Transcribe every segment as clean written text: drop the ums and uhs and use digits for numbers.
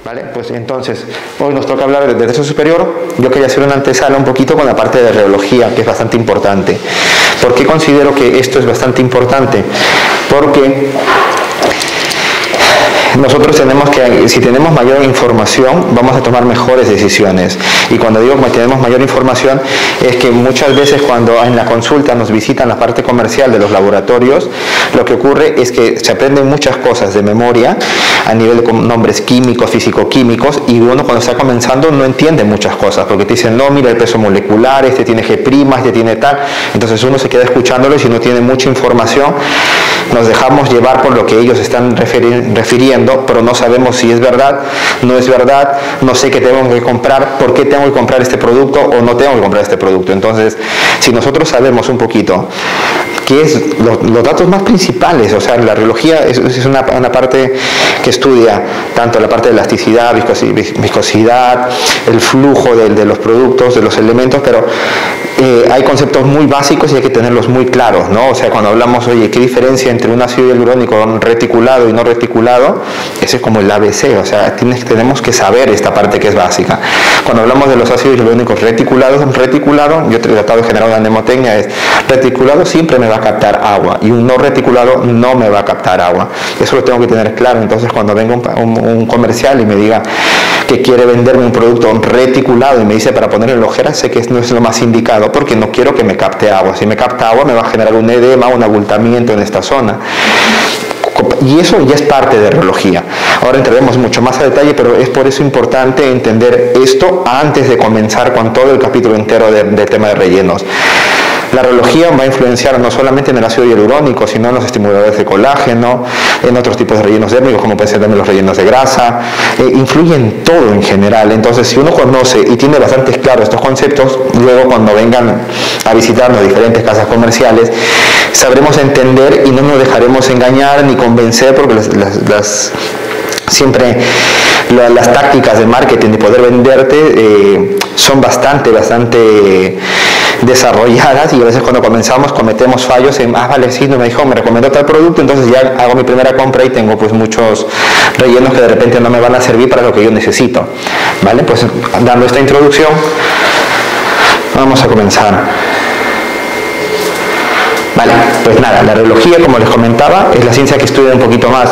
¿Vale? Pues entonces, hoy nos toca hablar del tercio superior. Yo quería hacer una antesala un poquito con la parte de reología, que es bastante importante. ¿Por qué considero que esto es bastante importante? Porque nosotros tenemos que, si tenemos mayor información, vamos a tomar mejores decisiones. Y cuando digo que tenemos mayor información, es que muchas veces cuando en la consulta nos visitan la parte comercial de los laboratorios, lo que ocurre es que se aprenden muchas cosas de memoria a nivel de nombres químicos, físico-químicos, y uno cuando está comenzando no entiende muchas cosas, porque te dicen, no, mira el peso molecular, este tiene G', este tiene tal. Entonces uno se queda escuchándolo y si no tiene mucha información, nos dejamos llevar por lo que ellos están refiriendo, pero no sabemos si es verdad, no es verdad, no sé qué tengo que comprar, por qué tengo que comprar este producto o no tengo que comprar este producto. Entonces, si nosotros sabemos un poquito qué es los datos más principales, o sea, la reología es una parte que estudia tanto la parte de elasticidad, viscosidad, el flujo de los productos, de los elementos, pero hay conceptos muy básicos y hay que tenerlos muy claros, ¿no? O sea, cuando hablamos, oye, ¿qué diferencia entre un ácido hialurónico reticulado y no reticulado? Ese es como el ABC, o sea, tenemos que saber esta parte que es básica. Cuando hablamos de los ácidos hialurónicos reticulados, yo he tratado de generar una mnemotecnia, es reticulado siempre me va a captar agua y un no reticulado no me va a captar agua. Eso lo tengo que tener claro. Entonces, cuando venga un comercial y me diga que quiere venderme un producto reticulado y me dice para ponerle ojeras, sé que no es lo más indicado porque no quiero que me capte agua. Si me capta agua me va a generar un edema, un abultamiento en esta zona. Y eso ya es parte de reología. Ahora entraremos mucho más a detalle, pero es por eso importante entender esto antes de comenzar con todo el capítulo entero del tema de rellenos. La reología va a influenciar no solamente en el ácido hialurónico, sino en los estimuladores de colágeno, en otros tipos de rellenos dérmicos, como pueden ser también los rellenos de grasa, influye en todo en general. Entonces, si uno conoce y tiene bastante claro estos conceptos, luego cuando vengan a visitarnos diferentes casas comerciales, sabremos entender y no nos dejaremos engañar ni convencer, porque siempre las tácticas de marketing de poder venderte son bastante desarrolladas, y a veces cuando comenzamos cometemos fallos en, vale, sí, no me dijo, me recomendó tal producto, entonces ya hago mi primera compra y tengo pues muchos rellenos que de repente no me van a servir para lo que yo necesito. ¿Vale? Pues dando esta introducción, vamos a comenzar. Vale, pues nada, la reología, como les comentaba, es la ciencia que estudia un poquito más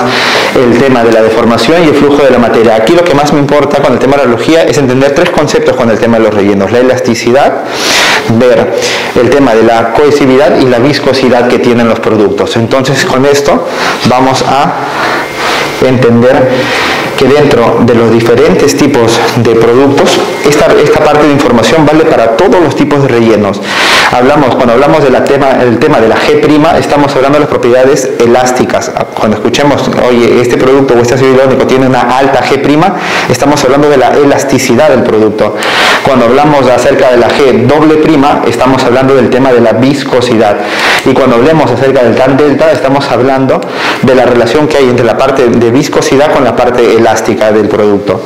el tema de la deformación y el flujo de la materia. Aquí lo que más me importa con el tema de la reología es entender tres conceptos con el tema de los rellenos: la elasticidad, ver el tema de la cohesividad y la viscosidad que tienen los productos. Entonces, con esto vamos a entender que dentro de los diferentes tipos de productos, esta parte de información vale para todos los tipos de rellenos. Cuando hablamos del tema de la G', estamos hablando de las propiedades elásticas. Cuando escuchemos, oye, este producto o este ácido hialurónico tiene una alta G', estamos hablando de la elasticidad del producto. Cuando hablamos acerca de la G', estamos hablando del tema de la viscosidad. Y cuando hablemos acerca del tan delta, estamos hablando de la relación que hay entre la parte de viscosidad con la parte elástica del producto.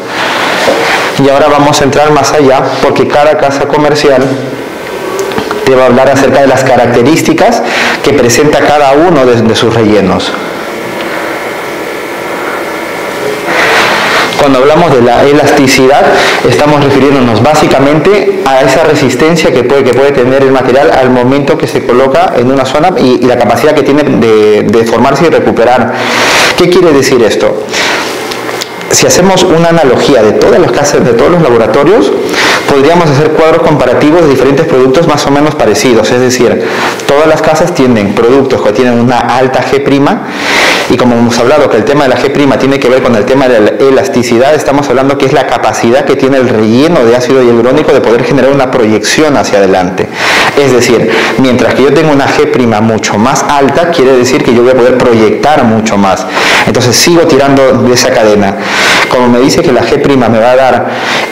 Y ahora vamos a entrar más allá, porque cada casa comercial te va a hablar acerca de las características que presenta cada uno de sus rellenos. Cuando hablamos de la elasticidad, estamos refiriéndonos básicamente a esa resistencia que puede tener el material al momento que se coloca en una zona y la capacidad que tiene de formarse y recuperar. ¿Qué quiere decir esto? Si hacemos una analogía de todas las casas, de todos los laboratorios, podríamos hacer cuadros comparativos de diferentes productos más o menos parecidos. Es decir, todas las casas tienen productos que tienen una alta G', y como hemos hablado que el tema de la G' tiene que ver con el tema de la elasticidad, estamos hablando que es la capacidad que tiene el relleno de ácido hialurónico de poder generar una proyección hacia adelante. Es decir, mientras que yo tengo una G' mucho más alta, quiere decir que yo voy a poder proyectar mucho más. Entonces sigo tirando de esa cadena. Como me dice que la G' me va a dar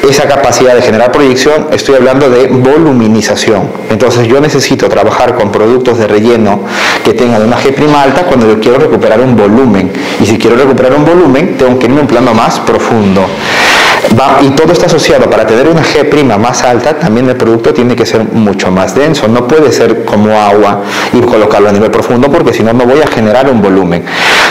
esa capacidad de generar proyección, estoy hablando de voluminización. Entonces yo necesito trabajar con productos de relleno que tengan una G' alta cuando yo quiero recuperar un volumen. Y si quiero recuperar un volumen, tengo que irme a un plano más profundo. Y todo está asociado, para tener una G' más alta, también el producto tiene que ser mucho más denso, no puede ser como agua y colocarlo a nivel profundo, porque si no, no voy a generar un volumen.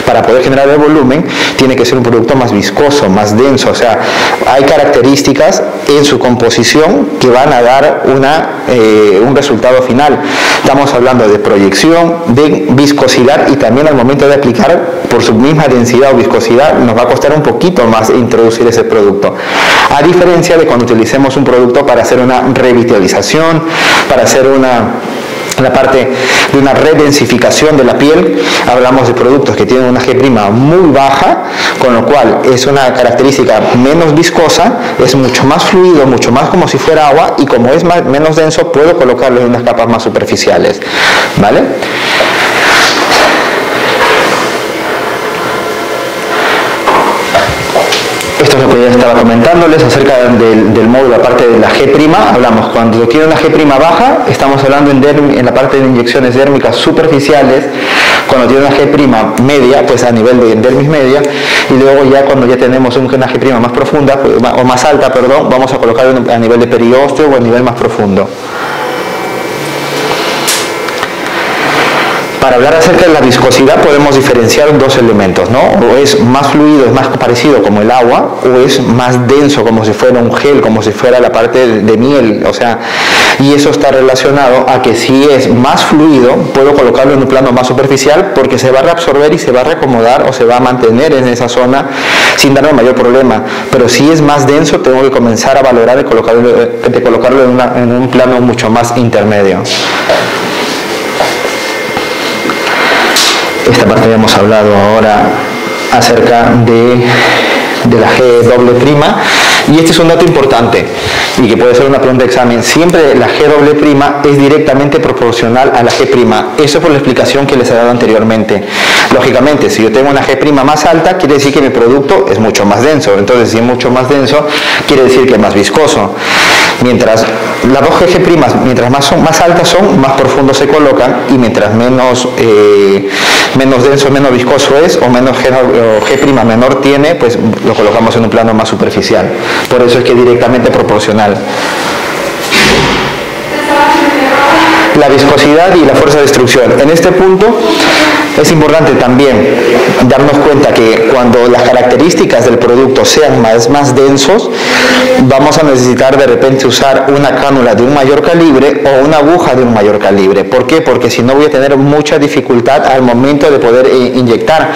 Para poder generar el volumen, tiene que ser un producto más viscoso, más denso, o sea, hay características en su composición que van a dar un resultado final. Estamos hablando de proyección, de viscosidad, y también al momento de aplicar, por su misma densidad o viscosidad, nos va a costar un poquito más introducir ese producto. A diferencia de cuando utilicemos un producto para hacer una revitalización, para hacer la parte de una redensificación de la piel, hablamos de productos que tienen una G' muy baja, con lo cual es una característica menos viscosa, es mucho más fluido, mucho más como si fuera agua, y como es menos denso, puedo colocarlo en unas capas más superficiales, ¿vale? Esto es lo que ya estaba comentándoles acerca del módulo, aparte de la G'. Hablamos cuando tiene una G' baja, estamos hablando en la parte de inyecciones dérmicas superficiales. Cuando tiene una G' media, pues a nivel de dermis media, y luego ya cuando ya tenemos una G' más profunda, o más alta, perdón, vamos a colocar a nivel de periósteo o a nivel más profundo. Para hablar acerca de la viscosidad podemos diferenciar dos elementos, ¿no? O es más fluido, es más parecido como el agua, o es más denso como si fuera un gel, como si fuera la parte de miel, o sea, y eso está relacionado a que si es más fluido, puedo colocarlo en un plano más superficial, porque se va a reabsorber y se va a reacomodar o se va a mantener en esa zona sin darme mayor problema. Pero si es más denso, tengo que comenzar a valorar de colocarlo en un plano mucho más intermedio. Esta parte ya hemos hablado ahora acerca de la G', y este es un dato importante y que puede ser una pregunta de examen. Siempre la G' es directamente proporcional a la G'. Eso por la explicación que les he dado anteriormente. Lógicamente, si yo tengo una G' más alta, quiere decir que mi producto es mucho más denso. Entonces, si es mucho más denso, quiere decir que es más viscoso. Mientras las dos G', mientras más altas son, más profundo se colocan, y mientras menos denso, menos viscoso es, o menos G' menor tiene, pues lo colocamos en un plano más superficial. Por eso es que es directamente proporcional. La viscosidad y la fuerza de destrucción. En este punto es importante también darnos cuenta que cuando las características del producto sean más densos, vamos a necesitar de repente usar una cánula de un mayor calibre o una aguja de un mayor calibre. ¿Por qué? Porque si no voy a tener mucha dificultad al momento de poder inyectar.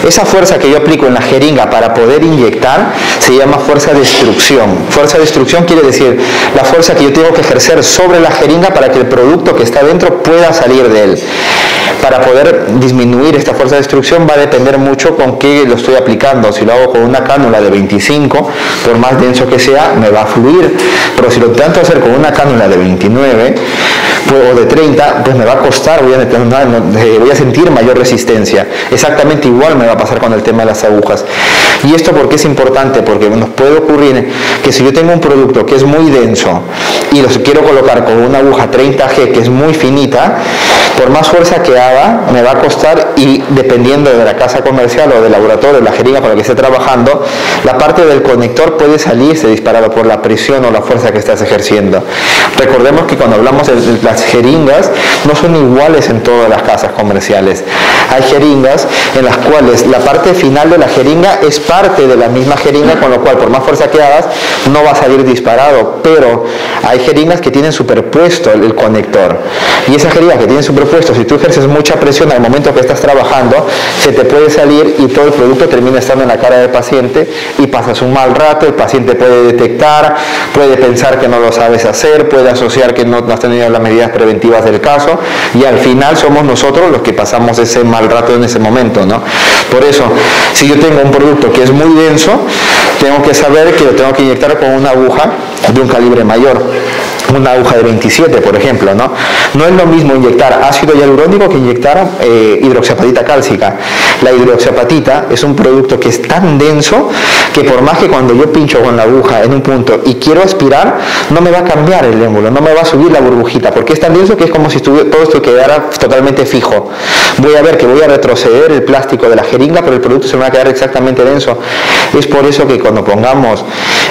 Esa fuerza que yo aplico en la jeringa para poder inyectar se llama fuerza de destrucción. Fuerza de destrucción quiere decir la fuerza que yo tengo que ejercer sobre la jeringa para que el producto que está dentro pueda salir de él. Para poder disminuir esta fuerza de destrucción va a depender mucho con qué lo estoy aplicando. Si lo hago con una cánula de 25, por más denso que sea, me va a fluir. Pero si lo intento hacer con una cánula de 29 o de 30, pues me va a costar, voy a sentir mayor resistencia. Exactamente igual me va a pasar con el tema de las agujas. ¿Y esto por qué es importante? Porque nos puede ocurrir que si yo tengo un producto que es muy denso y lo quiero colocar con una aguja 30G que es muy finita, por más fuerza que haga, me va a costar, y dependiendo de la casa comercial o del laboratorio, la jeringa con la que esté trabajando, la parte del conector puede salirse disparado por la presión o la fuerza que estás ejerciendo. Recordemos que cuando hablamos de las jeringas, no son iguales en todas las casas comerciales. Hay jeringas en las cuales la parte final de la jeringa es parte de la misma jeringa, con lo cual por más fuerza que hagas, no va a salir disparado. Pero hay jeringas que tienen superpuesto el conector, y esa jeringa que tiene superpuesto, si tú ejerces mucha presión al momento que estás trabajando, se te puede salir y todo el producto termina estando en la cara del paciente y pasas un mal rato. El paciente puede detectar, puede pensar que no lo sabes hacer, puede asociar que no has tenido las medidas preventivas del caso, y al final somos nosotros los que pasamos ese mal rato en ese momento, ¿no? Por eso, si yo tengo un producto que es muy denso, tengo que saber que lo tengo que inyectar con una aguja de un calibre mayor. una aguja de 27, por ejemplo, ¿no? No es lo mismo inyectar ácido hialurónico que inyectar hidroxiapatita cálcica. La hidroxiapatita es un producto que es tan denso que por más que cuando yo pincho con la aguja en un punto y quiero aspirar, no me va a cambiar el émulo, no me va a subir la burbujita, porque es tan denso que es como si todo esto quedara totalmente fijo. Voy a ver que voy a retroceder el plástico de la jeringa, pero el producto se me va a quedar exactamente denso. Es por eso que cuando pongamos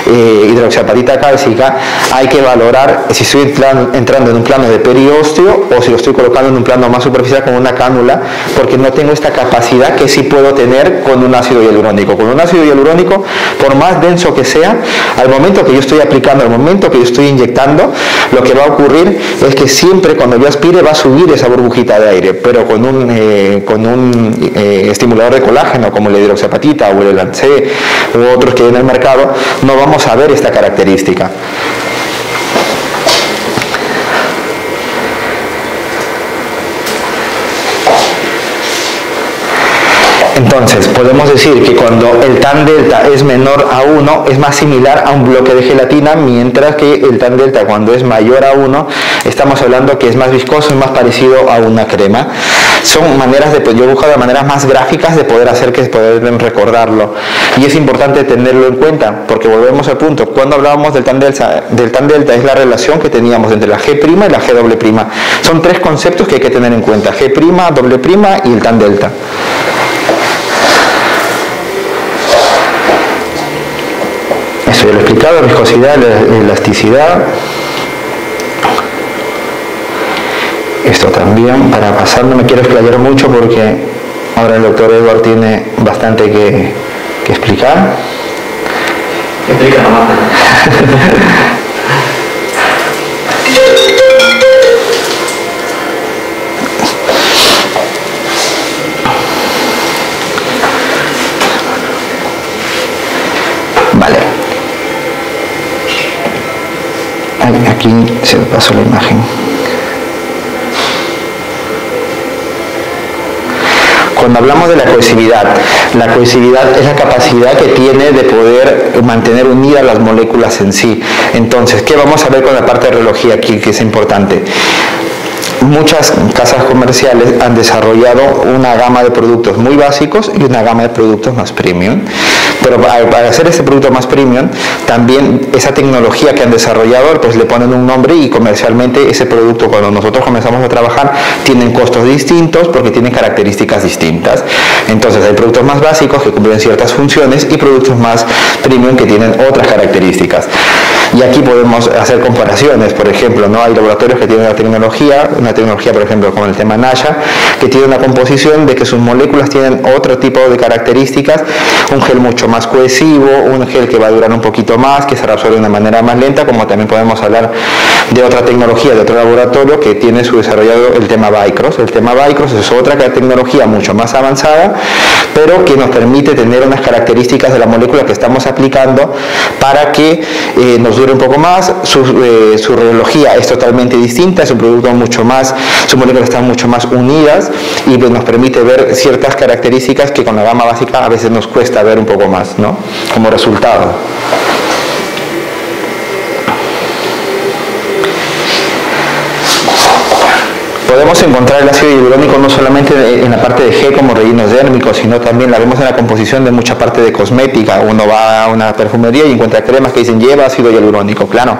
hidroxiapatita cálcica hay que valorar si estoy entrando en un plano de periósteo o si lo estoy colocando en un plano más superficial con una cánula, porque no tengo esta capacidad que sí puedo tener con un ácido hialurónico. Con un ácido hialurónico, por más denso que sea, al momento que yo estoy aplicando, al momento que yo estoy inyectando, lo que va a ocurrir es que siempre cuando yo aspire va a subir esa burbujita de aire, pero con un estimulador de colágeno como la hidroxiapatita o el Elancé u otros que hay en el mercado, no vamos a ver esta característica. Entonces, podemos decir que cuando el tan delta es menor a 1, es más similar a un bloque de gelatina, mientras que el tan delta cuando es mayor a 1, estamos hablando que es más viscoso, es más parecido a una crema. Son maneras yo he buscado maneras más gráficas de poder hacer que puedan recordarlo. Y es importante tenerlo en cuenta, porque volvemos al punto. Cuando hablábamos del tan delta es la relación que teníamos entre la G' y la G doble prima. Son tres conceptos que hay que tener en cuenta: G', doble prima y el tan delta. Eso ya lo he explicado: viscosidad, elasticidad. Esto también, para pasar, no me quiero explayar mucho porque ahora el doctor Edward tiene bastante que explicar. Explica nomás. Vale. Aquí se me pasó la imagen. Cuando hablamos de la cohesividad es la capacidad que tiene de poder mantener unidas las moléculas en sí. Entonces, ¿qué vamos a ver con la parte de reología aquí, que es importante? Muchas casas comerciales han desarrollado una gama de productos muy básicos y una gama de productos más premium. Pero para hacer este producto más premium, también esa tecnología que han desarrollado, pues le ponen un nombre, y comercialmente ese producto, cuando nosotros comenzamos a trabajar, tienen costos distintos porque tienen características distintas. Entonces hay productos más básicos que cumplen ciertas funciones y productos más premium que tienen otras características. Y aquí podemos hacer comparaciones. Por ejemplo, ¿no? Hay laboratorios que tienen una tecnología, por ejemplo, como el tema Nasha, que tiene una composición de que sus moléculas tienen otro tipo de características, un gel mucho más cohesivo, un gel que va a durar un poquito más, que se reabsorbe de una manera más lenta, como también podemos hablar de otra tecnología, de otro laboratorio que tiene su desarrollado el tema Vicross. El tema Vicross es otra tecnología mucho más avanzada, pero que nos permite tener unas características de la molécula que estamos aplicando para que nos dure un poco más. Su reología es totalmente distinta, es un producto mucho más, sus moléculas están mucho más unidas y nos permite ver ciertas características que con la gama básica a veces nos cuesta ver un poco más, ¿no? Como resultado. Podemos encontrar el ácido hialurónico no solamente en la parte de G como rellenos dérmicos, sino también la vemos en la composición de mucha parte de cosmética. Uno va a una perfumería y encuentra cremas que dicen lleva ácido hialurónico. Claro,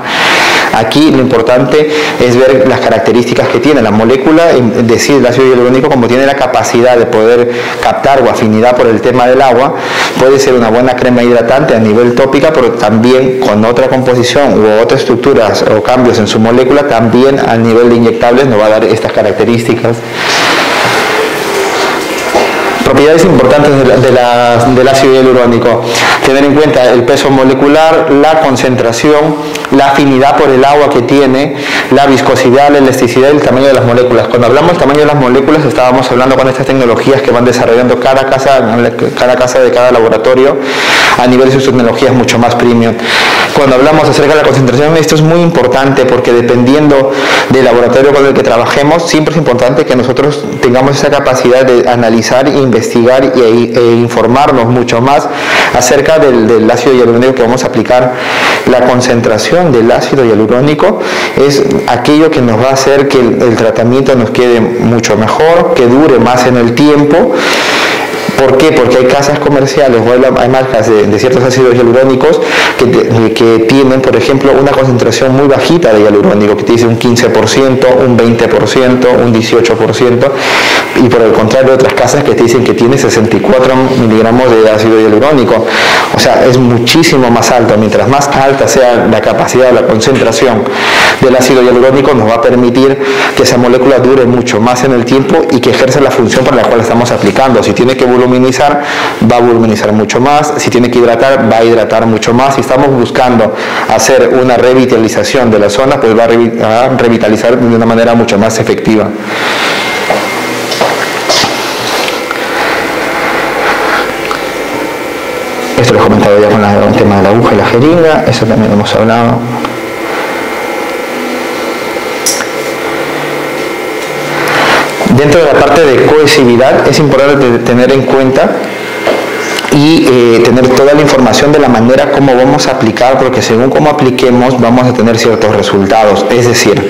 aquí lo importante es ver las características que tiene la molécula, decir el ácido hialurónico, como tiene la capacidad de poder captar o afinidad por el tema del agua, puede ser una buena crema hidratante a nivel tópica, pero también con otra composición u otras estructuras o cambios en su molécula, también a nivel de inyectables nos va a dar estas características. Propiedades importantes del ácido hialurónico: tener en cuenta el peso molecular, la concentración, la afinidad por el agua que tiene, la viscosidad, la elasticidad y el tamaño de las moléculas. Cuando hablamos del tamaño de las moléculas, estábamos hablando con estas tecnologías que van desarrollando cada casa de cada laboratorio a nivel de sus tecnologías mucho más premium. cuando hablamos acerca de la concentración, esto es muy importante porque dependiendo del laboratorio con el que trabajemos, siempre es importante que nosotros tengamos esa capacidad de analizar, investigar e informarnos mucho más acerca del ácido hialurónico que vamos a aplicar. La concentración del ácido hialurónico es aquello que nos va a hacer que el tratamiento nos quede mucho mejor, que dure más en el tiempo. ¿Por qué? Porque hay casas comerciales o hay marcas de ciertos ácidos hialurónicos que tienen, por ejemplo, una concentración muy bajita de hialurónico, que te dice un 15%, un 20%, un 18%, y por el contrario otras casas que te dicen que tiene 64 miligramos de ácido hialurónico. O sea, es muchísimo más alto. Mientras más alta sea la capacidad o la concentración del ácido hialurónico, nos va a permitir que esa molécula dure mucho más en el tiempo y que ejerza la función para la cual estamos aplicando. Si tiene que voluminizar, va a voluminizar mucho más. Si tiene que hidratar, va a hidratar mucho más. Si estamos buscando hacer una revitalización de la zona, pues va a revitalizar de una manera mucho más efectiva. Esto lo he comentado ya con el tema de la aguja y la jeringa, eso también lo hemos hablado. Dentro de la parte de cohesividad es importante tener en cuenta y tener toda la información de la manera como vamos a aplicar, porque según cómo apliquemos vamos a tener ciertos resultados. Es decir,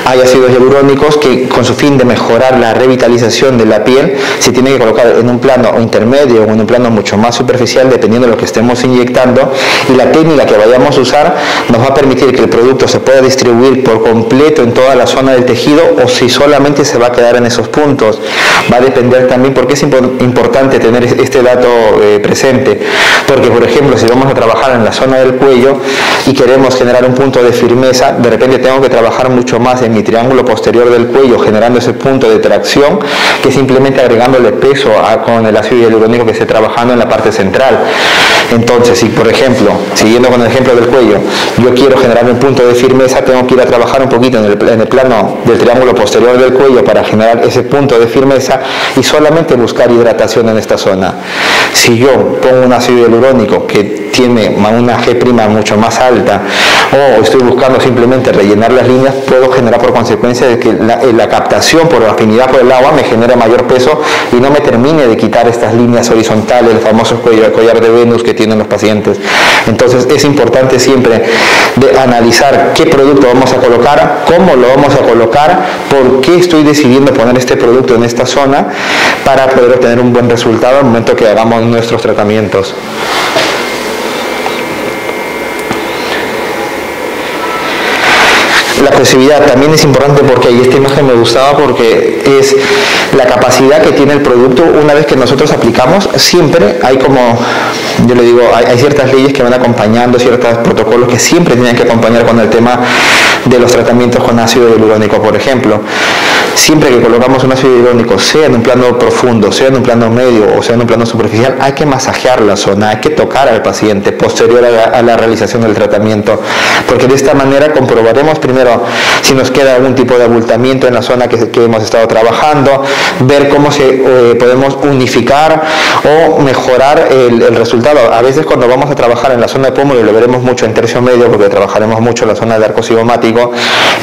hay ácidos hialurónicos que con su fin de mejorar la revitalización de la piel se tiene que colocar en un plano intermedio o en un plano mucho más superficial dependiendo de lo que estemos inyectando, y la técnica que vayamos a usar nos va a permitir que el producto se pueda distribuir por completo en toda la zona del tejido o si solamente se va a quedar en esos puntos. Va a depender también, porque es importante tener este dato presente, porque por ejemplo si vamos a trabajar en la zona del cuello y queremos generar un punto de firmeza, de repente tengo que trabajar mucho más en mi triángulo posterior del cuello generando ese punto de tracción que simplemente agregándole peso con el ácido hialurónico que esté trabajando en la parte central. Entonces, si por ejemplo, siguiendo con el ejemplo del cuello, yo quiero generar un punto de firmeza, tengo que ir a trabajar un poquito en el plano del triángulo posterior del cuello para generar ese punto de firmeza y solamente buscar hidratación en esta zona. Si yo pongo un ácido hialurónico que tiene una G' mucho más alta o estoy buscando simplemente rellenar las líneas, puedo generar por consecuencia de que la captación por afinidad por el agua me genere mayor peso y no me termine de quitar estas líneas horizontales, el famoso collar de Venus que tienen los pacientes. Entonces es importante siempre de analizar qué producto vamos a colocar, cómo lo vamos a colocar, por qué estoy decidiendo poner este producto en esta zona para poder obtener un buen resultado al momento que hagamos nuestros tratamientos. La cohesividad también es importante porque esta imagen me gustaba porque es la capacidad que tiene el producto una vez que nosotros aplicamos. Siempre hay como, yo le digo, hay ciertas leyes que van acompañando, ciertos protocolos que siempre tienen que acompañar con el tema de los tratamientos con ácido hialurónico. Por ejemplo, siempre que colocamos un ácido hialurónico, sea en un plano profundo, sea en un plano medio o sea en un plano superficial, hay que masajear la zona, hay que tocar al paciente posterior a la realización del tratamiento, porque de esta manera comprobaremos primero si nos queda algún tipo de abultamiento en la zona que hemos estado trabajando, ver cómo podemos unificar o mejorar el resultado. A veces cuando vamos a trabajar en la zona de pómulo, y lo veremos mucho en tercio medio porque trabajaremos mucho en la zona de arco cigomático,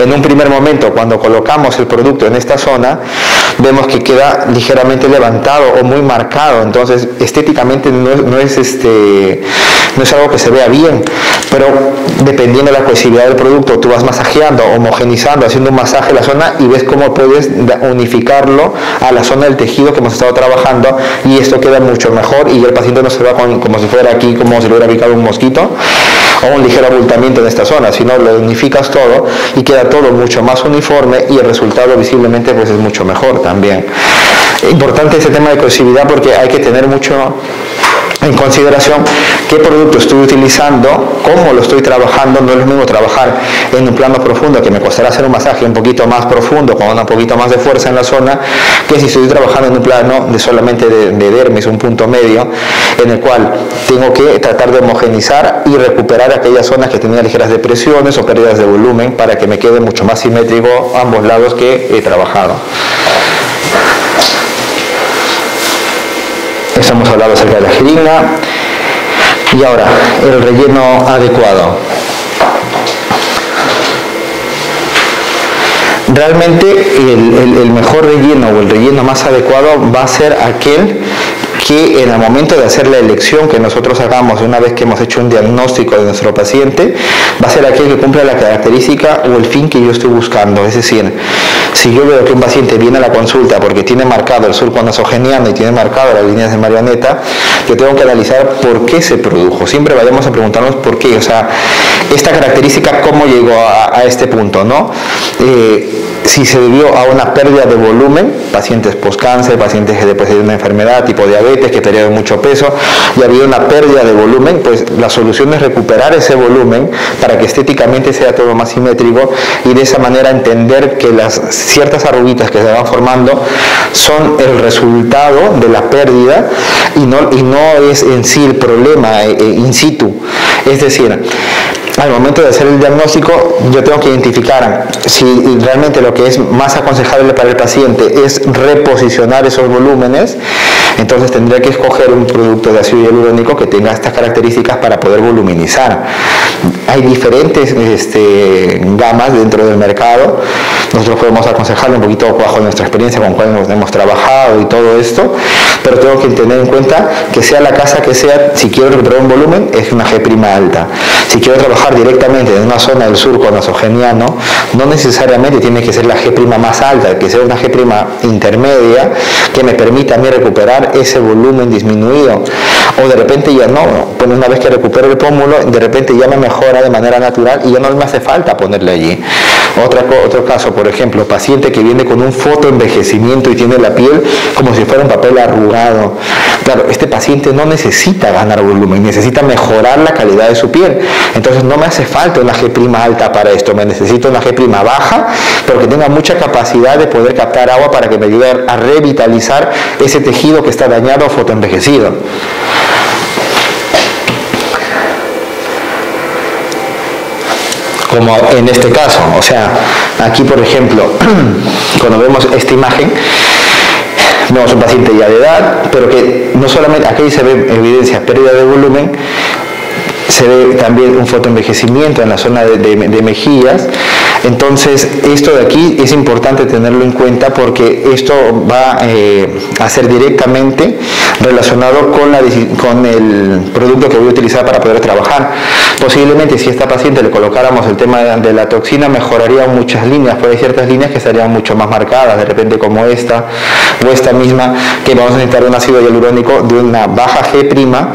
en un primer momento cuando colocamos el producto en esta zona vemos que queda ligeramente levantado o muy marcado, entonces estéticamente no es algo que se vea bien, pero dependiendo de la cohesividad del producto tú vas masajeando, homogenizando, haciendo un masaje en la zona y ves cómo puedes unificarlo a la zona del tejido que hemos estado trabajando y esto queda mucho mejor y el paciente no se va como si fuera aquí, como si le hubiera picado un mosquito o un ligero abultamiento en esta zona, sino lo unificas todo y queda todo mucho más uniforme y el resultado visiblemente pues es mucho mejor también. Importante ese tema de cohesividad porque hay que tener mucho en consideración qué producto estoy utilizando, cómo lo estoy trabajando. No es lo mismo trabajar en un plano profundo que me costará hacer un masaje un poquito más profundo con un poquito más de fuerza en la zona, que si estoy trabajando en un plano de solamente de dermis, un punto medio, en el cual tengo que tratar de homogenizar y recuperar aquellas zonas que tenían ligeras depresiones o pérdidas de volumen para que me quede mucho más simétrico ambos lados que he trabajado. Eso hemos hablado acerca de la jeringa. Y ahora, el relleno adecuado. Realmente el mejor relleno o el relleno más adecuado va a ser aquel que en el momento de hacer la elección que nosotros hagamos una vez que hemos hecho un diagnóstico de nuestro paciente, va a ser aquel que cumpla la característica o el fin que yo estoy buscando. Es decir, si yo veo que un paciente viene a la consulta porque tiene marcado el surco nasogeniano y tiene marcado las líneas de marioneta, yo tengo que analizar por qué se produjo. Siempre vayamos a preguntarnos por qué, o sea, esta característica cómo llegó a este punto, ¿no? Si se debió a una pérdida de volumen, pacientes post-cáncer, pacientes que después de una enfermedad tipo diabetes, que perdieron mucho peso, y había una pérdida de volumen, pues la solución es recuperar ese volumen para que estéticamente sea todo más simétrico y de esa manera entender que las ciertas arruguitas que se van formando son el resultado de la pérdida y no es en sí el problema in situ. Es decir, al momento de hacer el diagnóstico, yo tengo que identificar si realmente lo que es más aconsejable para el paciente es reposicionar esos volúmenes. Entonces tendría que escoger un producto de ácido hialurónico que tenga estas características para poder voluminizar. Hay diferentes gamas dentro del mercado. Nosotros podemos aconsejarle un poquito bajo nuestra experiencia con cuál hemos trabajado y todo esto, pero tengo que tener en cuenta que sea la casa que sea, si quiero recuperar un volumen, es una G' alta. Si quiero trabajar directamente en una zona del surco nasogeniano, no necesariamente tiene que ser la G' más alta, que sea una G' intermedia que me permita a mí recuperar ese volumen disminuido. O de repente ya no, pues una vez que recupero el pómulo, de repente ya me mejora de manera natural y ya no me hace falta ponerle allí. Otro caso, por ejemplo, paciente que viene con un fotoenvejecimiento y tiene la piel como si fuera un papel arrugado. Claro, este paciente no necesita ganar volumen, necesita mejorar la calidad de su piel. Entonces no me hace falta una G' alta para esto, me necesito una G' baja, pero que tenga mucha capacidad de poder captar agua para que me ayude a revitalizar ese tejido que está dañado o fotoenvejecido. Como en este caso, o sea, aquí por ejemplo, cuando vemos esta imagen, vemos un paciente ya de edad, pero que no solamente, aquí se ve evidencia pérdida de volumen, se ve también un fotoenvejecimiento en la zona de mejillas. Entonces, esto de aquí es importante tenerlo en cuenta porque esto va a ser directamente relacionado con el producto que voy a utilizar para poder trabajar. Posiblemente si a esta paciente le colocáramos el tema de la toxina, mejoraría muchas líneas, pero hay ciertas líneas que estarían mucho más marcadas, de repente como esta o esta misma, que vamos a necesitar un ácido hialurónico de una baja G'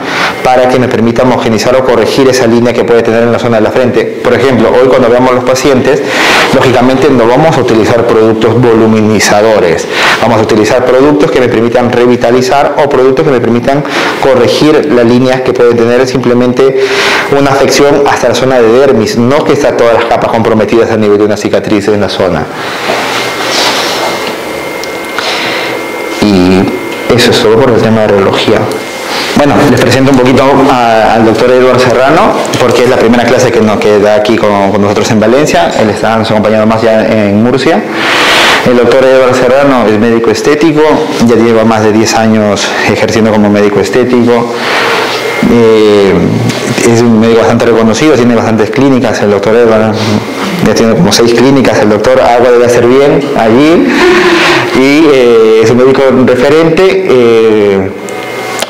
para que me permita homogenizar o corregir esa línea que puede tener en la zona de la frente. Por ejemplo, hoy cuando veamos los pacientes, lógicamente no vamos a utilizar productos voluminizadores, vamos a utilizar productos que me permitan revitalizar o productos que me permitan corregir las líneas que pueden tener simplemente una afección hasta la zona de dermis, no que está todas las capas comprometidas a nivel de una cicatriz en la zona. Y eso es todo por el tema de radiología. Bueno, les presento un poquito al doctor Eduardo Serrano, porque es la primera clase que da aquí con nosotros en Valencia. Él está nos acompañando más ya en Murcia. El doctor Eduardo Serrano es médico estético, ya lleva más de 10 años ejerciendo como médico estético. Es un médico bastante reconocido, tiene bastantes clínicas. El doctor Eduardo ya tiene como 6 clínicas. El doctor algo debe hacer bien allí y es un médico referente.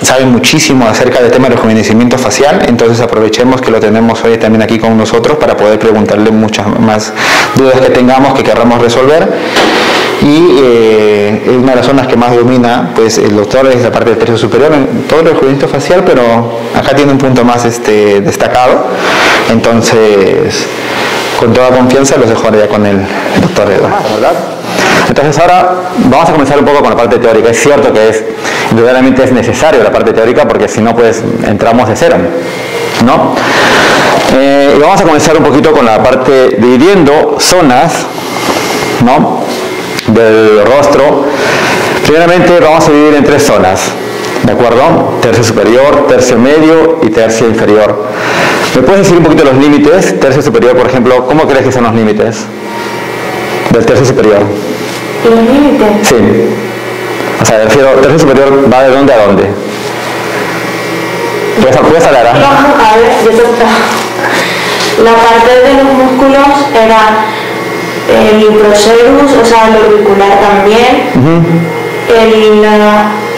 Sabe muchísimo acerca del tema del rejuvenecimiento facial, entonces aprovechemos que lo tenemos hoy también aquí con nosotros para poder preguntarle muchas más dudas que tengamos, que querramos resolver. Y una de las zonas que más domina pues el doctor es la parte del tercio superior en todo el rejuvenecimiento facial, pero acá tiene un punto más destacado. Entonces, con toda confianza los dejo ya con el doctor Eduardo, ¿verdad? Entonces ahora vamos a comenzar un poco con la parte teórica. Es cierto que indudablemente es necesario la parte teórica porque si no pues entramos de cero, ¿no? Y vamos a comenzar un poquito con la parte dividiendo zonas, ¿no?, del rostro. Primeramente vamos a dividir en 3 zonas, ¿de acuerdo? Tercio superior, tercio medio y tercio inferior. ¿Me puedes decir un poquito los límites? Tercio superior, por ejemplo, ¿cómo crees que son los límites del tercio superior? ¿Los límites? Sí. O sea, refiero, tercio superior va de dónde a dónde. ¿Puedes hablar? A ver, yo te... La parte de los músculos era el procerus, o sea, el orbicular también,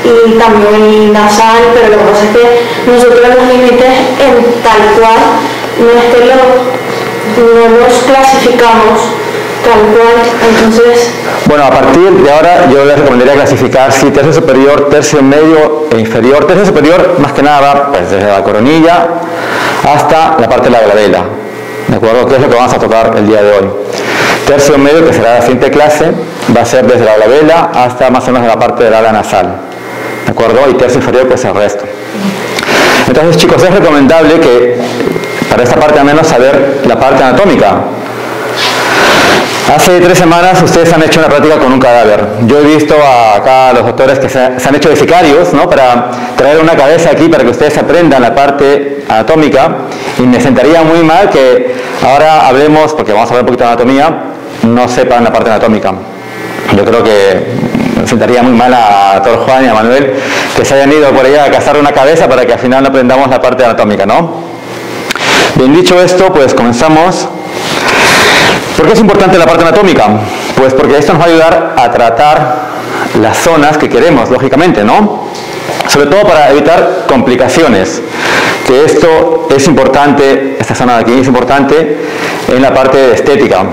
y también el nasal, pero lo que pasa es que nosotros los límites en tal cual no es que no los clasificamos tal cual, entonces... Bueno, a partir de ahora yo les recomendaría clasificar si tercio superior, tercio medio e inferior. Tercio superior más que nada va pues, desde la coronilla hasta la parte de la glabela, ¿de acuerdo? Que es lo que vamos a tocar el día de hoy. Tercio medio, que será la siguiente clase, va a ser desde la glabela hasta más o menos la parte del ala nasal, ¿de acuerdo? Y tercio inferior pues el resto. Entonces chicos, es recomendable que para esta parte al menos saber la parte anatómica. Hace 3 semanas ustedes han hecho una práctica con un cadáver. Yo he visto acá a los doctores que se han hecho de sicarios, ¿no? Para traer una cabeza aquí para que ustedes aprendan la parte anatómica. Y me sentaría muy mal que ahora hablemos, porque vamos a ver un poquito de anatomía, no sepan la parte anatómica. Yo creo que me sentaría muy mal a Dr. Juan y a Manuel que se hayan ido por allá a cazar una cabeza para que al final no aprendamos la parte anatómica, ¿no? Bien, dicho esto, pues comenzamos. ¿Por qué es importante la parte anatómica? Pues porque esto nos va a ayudar a tratar las zonas que queremos, lógicamente, ¿no? Sobre todo para evitar complicaciones, que esto es importante, esta zona de aquí es importante en la parte de estética.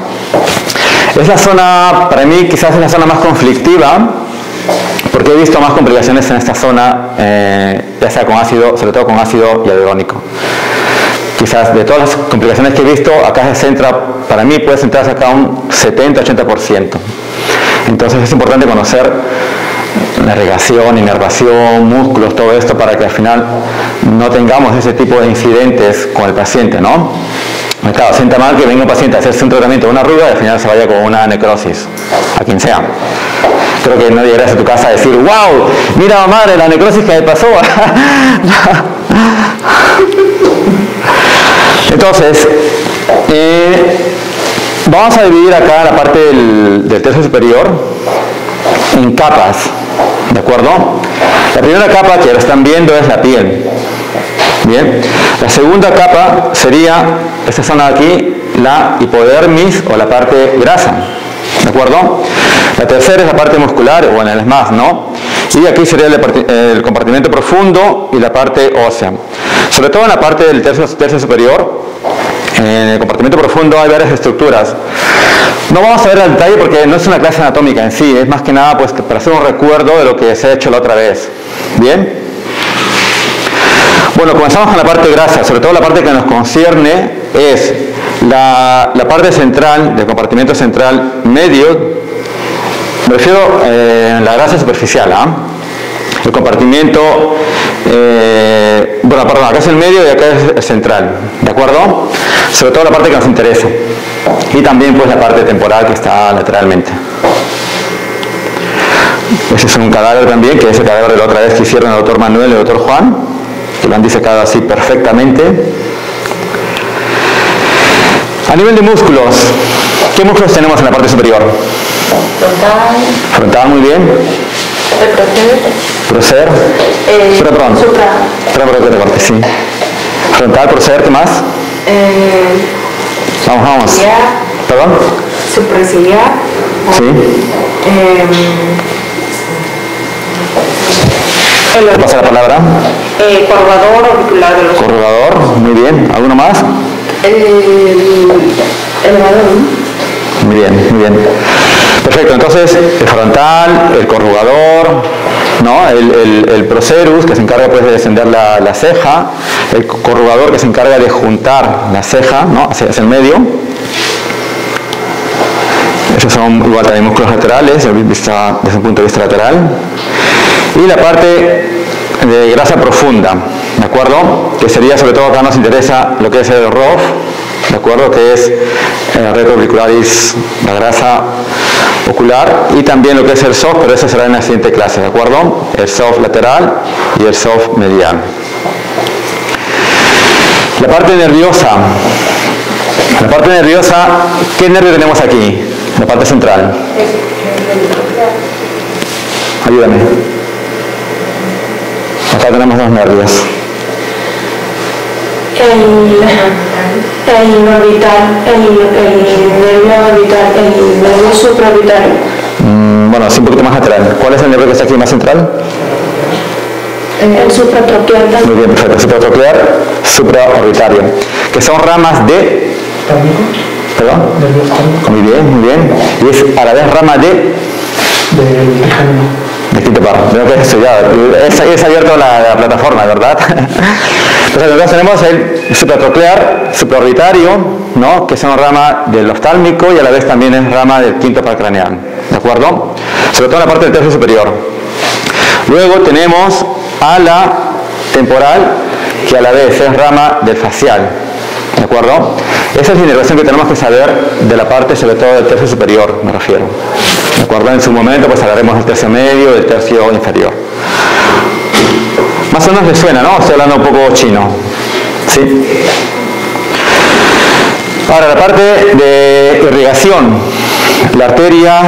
Es la zona, para mí quizás es la zona más conflictiva, porque he visto más complicaciones en esta zona, ya sea con ácido, sobre todo con ácido hialurónico. Quizás de todas las complicaciones que he visto, acá se centra, para mí puede centrarse acá un 70-80%. Entonces es importante conocer la irrigación, inervación, músculos, todo esto para que al final no tengamos ese tipo de incidentes con el paciente, ¿no? Claro, sienta mal que venga un paciente a hacerse un tratamiento de una arruga y al final se vaya con una necrosis, a quien sea. Creo que no llegarás a tu casa a decir, wow, mira madre, la necrosis que me pasó. Entonces, vamos a dividir acá la parte del tercio superior en capas, ¿de acuerdo? La primera capa que lo están viendo es la piel. Bien, la segunda capa sería esta zona de aquí, la hipodermis o la parte grasa, ¿de acuerdo? La tercera es la parte muscular, o bueno, es más, ¿no? Y aquí sería el compartimento profundo y la parte ósea. Sobre todo en la parte del tercio superior, en el compartimento profundo hay varias estructuras. No vamos a ver al detalle porque no es una clase anatómica en sí, es más que nada pues, para hacer un recuerdo de lo que se ha hecho la otra vez. ¿Bien? Bueno, comenzamos con la parte grasa, sobre todo la parte que nos concierne es la parte central, del compartimento central medio, me refiero a la grasa superficial, ¿ah? El compartimento, bueno, perdón, acá es el medio y acá es el central, ¿de acuerdo? Sobre todo la parte que nos interesa. Y también pues la parte temporal que está lateralmente. Ese es un cadáver también, que es el cadáver de la otra vez que hicieron el doctor Manuel y el doctor Juan, que lo han disecado así perfectamente. A nivel de músculos, ¿qué músculos tenemos en la parte superior? Frontal. Frontal, muy bien. Procer. Perdón. Supra. Sí. Frontal, procer, ¿qué más? Vamos. ¿Perdón? Supraciliar. Sí. ¿Qué pasa la palabra? Corrugador auricular de los ojos. Corrugador, muy bien. ¿Alguno más? Elevador. Muy bien. Perfecto, entonces el frontal, el corrugador, ¿no? el procerus que se encarga pues, de descender la ceja, el corrugador que se encarga de juntar la ceja, ¿no? hacia el medio. Esos son igual también músculos laterales desde un punto de vista lateral. Y la parte de grasa profunda, ¿de acuerdo? Que sería, sobre todo acá nos interesa lo que es el ROF, ¿de acuerdo? Que es el retroauricularis, la grasa ocular, y también lo que es el soft, pero eso será en la siguiente clase, ¿de acuerdo? El soft lateral y el soft medial. La parte nerviosa. ¿Qué nervio tenemos aquí? La parte central. Ayúdame. Acá tenemos dos nervios. el orbital, el nervio orbital, el nervio supraorbitario. Bueno, así un poquito más lateral. ¿Cuál es el nervio que está aquí más central? El supratroquear. Muy bien, perfecto. Supratroquear, supraorbitario. Que son ramas de... ¿Perdón? Muy bien, muy bien. Y es a la vez rama de quinto par. Tengo que estudiar. Es abierto la plataforma, ¿verdad? Entonces tenemos el supratroquear, supraorbitario, ¿no? Que son rama del oftálmico y a la vez también es rama del quinto par craneal. ¿De acuerdo? Sobre todo en la parte del tercio superior. Luego tenemos ala temporal, que a la vez es rama del facial. ¿De acuerdo? Esa es la inervación que tenemos que saber de la parte, sobre todo del tercio superior, me refiero. ¿De acuerdo? En su momento pues hablaremos del tercio medio y del tercio inferior. Más o menos les suena, ¿no? Estoy hablando un poco chino. ¿Sí? Ahora, la parte de irrigación. La arteria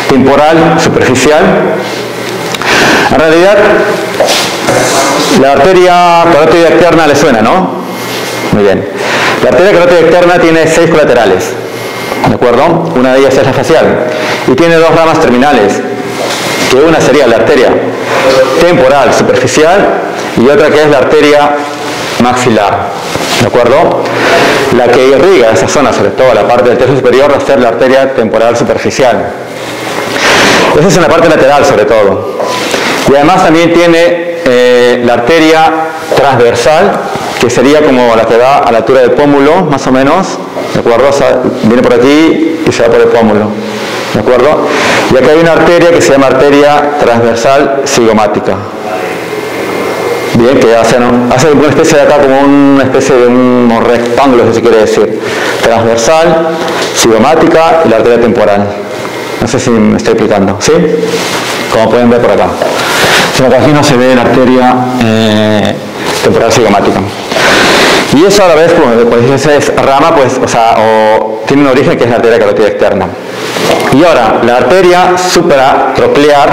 temporal superficial. En realidad, la arteria carótida externa le suena, ¿no? Muy bien. La arteria carótida externa tiene 6 colaterales, ¿de acuerdo? Una de ellas es la facial y tiene 2 ramas terminales, que una sería la arteria temporal superficial y otra que es la arteria maxilar, ¿de acuerdo? La que irriga esa zona, sobre todo la parte del tercio superior, va a ser la arteria temporal superficial. Esa es en la parte lateral, sobre todo. Y además también tiene la arteria transversal, que sería como la que va a la altura del pómulo, más o menos, ¿de acuerdo? O sea, viene por aquí y se va por el pómulo, ¿de acuerdo? Y acá hay una arteria que se llama arteria transversal cigomática. Bien, que hace una especie de acá como una especie de un rectángulo, si se quiere decir. Transversal, cigomática y la arteria temporal. No sé si me estoy explicando, ¿sí? Como pueden ver por acá. Pero aquí no se ve la arteria temporal cigomática. Y eso a la vez, pues es rama, pues, o tiene un origen que es la arteria carótida externa. Y ahora, la arteria supratroclear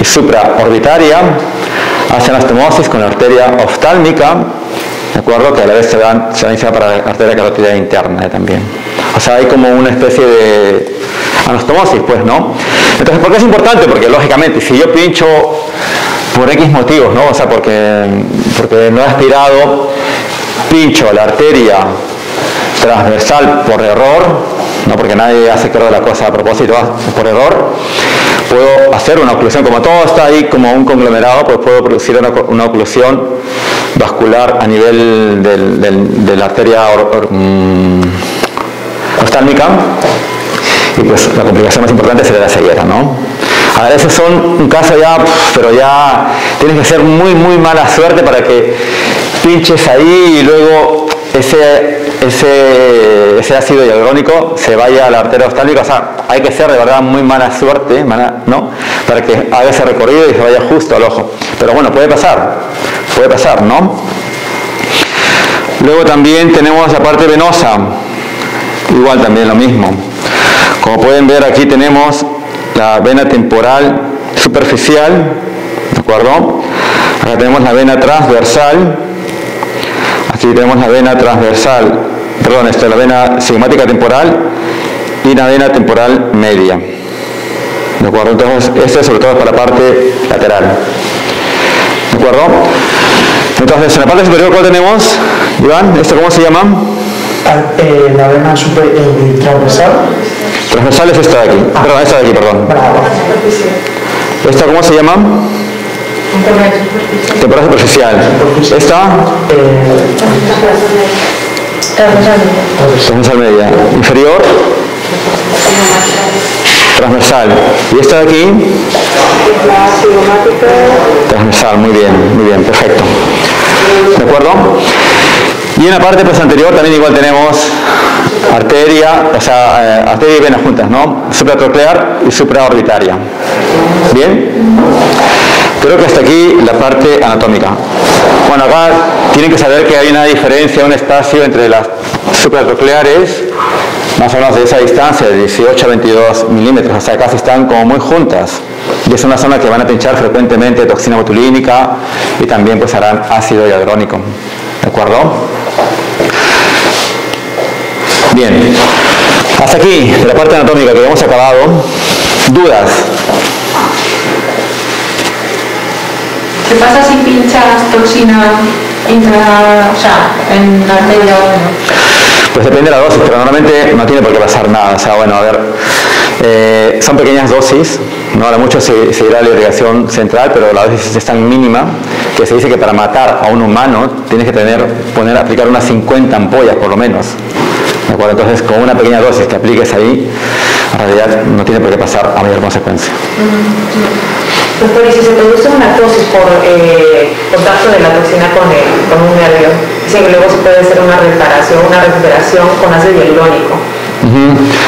y supraorbitaria hacen anastomosis con la arteria oftálmica, ¿de acuerdo? Que a la vez se van a iniciar para la arteria carótida interna también. O sea, hay como una especie de anastomosis, pues, ¿no? Entonces, ¿por qué es importante? Porque, lógicamente, si yo pincho por X motivos, ¿no? O sea, porque no he aspirado, pincho la arteria transversal por error, no porque nadie hace cargo de la cosa a propósito, por error, puedo hacer una oclusión, como todo está ahí como un conglomerado, pues puedo producir una oclusión vascular a nivel de la arteria oftálmica, y pues la complicación más importante sería la ceguera, ¿no? A veces son un caso ya, pero ya tienes que ser muy mala suerte para que pinches ahí y luego ese ácido hialurónico se vaya a la arteria oftálmica. O sea, hay que ser de verdad muy mala suerte, ¿no? Para que haga ese recorrido y se vaya justo al ojo. Pero bueno, puede pasar, ¿no? Luego también tenemos la parte venosa, igual también lo mismo. Como pueden ver, aquí tenemos la vena temporal superficial, ¿de acuerdo? Acá tenemos la vena transversal, aquí tenemos la vena transversal, perdón, la vena cigomática temporal y la vena temporal media, ¿de acuerdo? Entonces, este sobre todo es para la parte lateral, ¿de acuerdo? Entonces, en la parte superior, ¿cuál tenemos, Iván? ¿Esto cómo se llama? La vena transversal. Transversal es esta de aquí. Perdón, esta de aquí, perdón. ¿Esta cómo se llama? Temporal superficial. ¿Esta? Transversal media. Inferior. Transversal. ¿Y esta de aquí? Transversal, muy bien, perfecto. ¿De acuerdo? Y en la parte pues, anterior también igual tenemos arteria, arteria y vena juntas, ¿no? Supratroclear y supraorbitaria. ¿Bien? Creo que hasta aquí la parte anatómica. Bueno, acá tienen que saber que hay una diferencia, un espacio entre las supratrocleares, más o menos de esa distancia, de 18 a 22 milímetros, o sea, casi están como muy juntas. Y es una zona que van a pinchar frecuentemente toxina botulínica y también pues harán ácido hialurónico. ¿De acuerdo? Bien. Hasta aquí, de la parte anatómica que hemos acabado. ¿Dudas? ¿Qué pasa si pinchas toxina en la arteria o no? Pues depende de la dosis, pero normalmente no tiene por qué pasar nada. O sea, bueno, a ver, son pequeñas dosis, no ahora mucho se irá a la irrigación central, pero la dosis es tan mínima que se dice que para matar a un humano tienes que aplicar unas 50 ampollas por lo menos. ¿De acuerdo? Entonces, con una pequeña dosis que apliques ahí, en realidad no tiene por qué pasar a mayor consecuencia. Doctor, y si se produce una tosis por contacto de la toxina con un nervio, dicen que luego se puede hacer una recuperación con ácido hialurónico.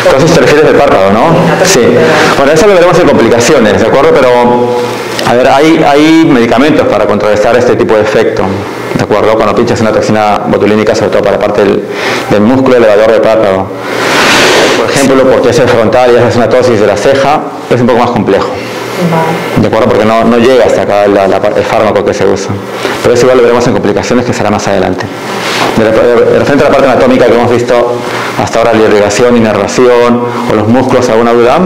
Entonces te refieres del párpado, ¿no? Sí. Bueno, eso lo veremos en complicaciones, ¿de acuerdo? Pero, a ver, hay medicamentos para contrarrestar este tipo de efecto, ¿de acuerdo? Cuando pinchas una toxina botulínica, sobre todo para la parte del músculo elevador del párpado. Por ejemplo, porque es frontal y haces una tosis de la ceja, es un poco más complejo. ¿De acuerdo? Porque no llega hasta acá el fármaco que se usa. Pero eso igual lo veremos en complicaciones, que será más adelante. Referente a la parte anatómica que hemos visto hasta ahora, la irrigación, inervación o los músculos, ¿alguna duda?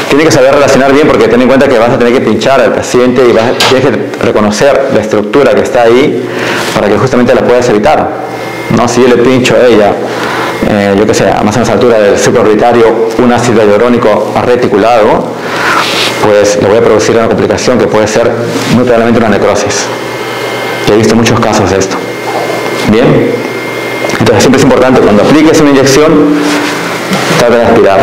Tiene que saber relacionar bien, porque ten en cuenta que vas a tener que pinchar al paciente y tienes que reconocer la estructura que está ahí para que justamente la puedas evitar, ¿no? Si yo le pincho a ella, yo que sé, a más o menos altura del supraorbitario, un ácido hialurónico reticulado, pues le voy a producir una complicación que puede ser muy probablemente una necrosis. He visto muchos casos de esto. Bien, entonces siempre es importante cuando apliques una inyección, trata de aspirar.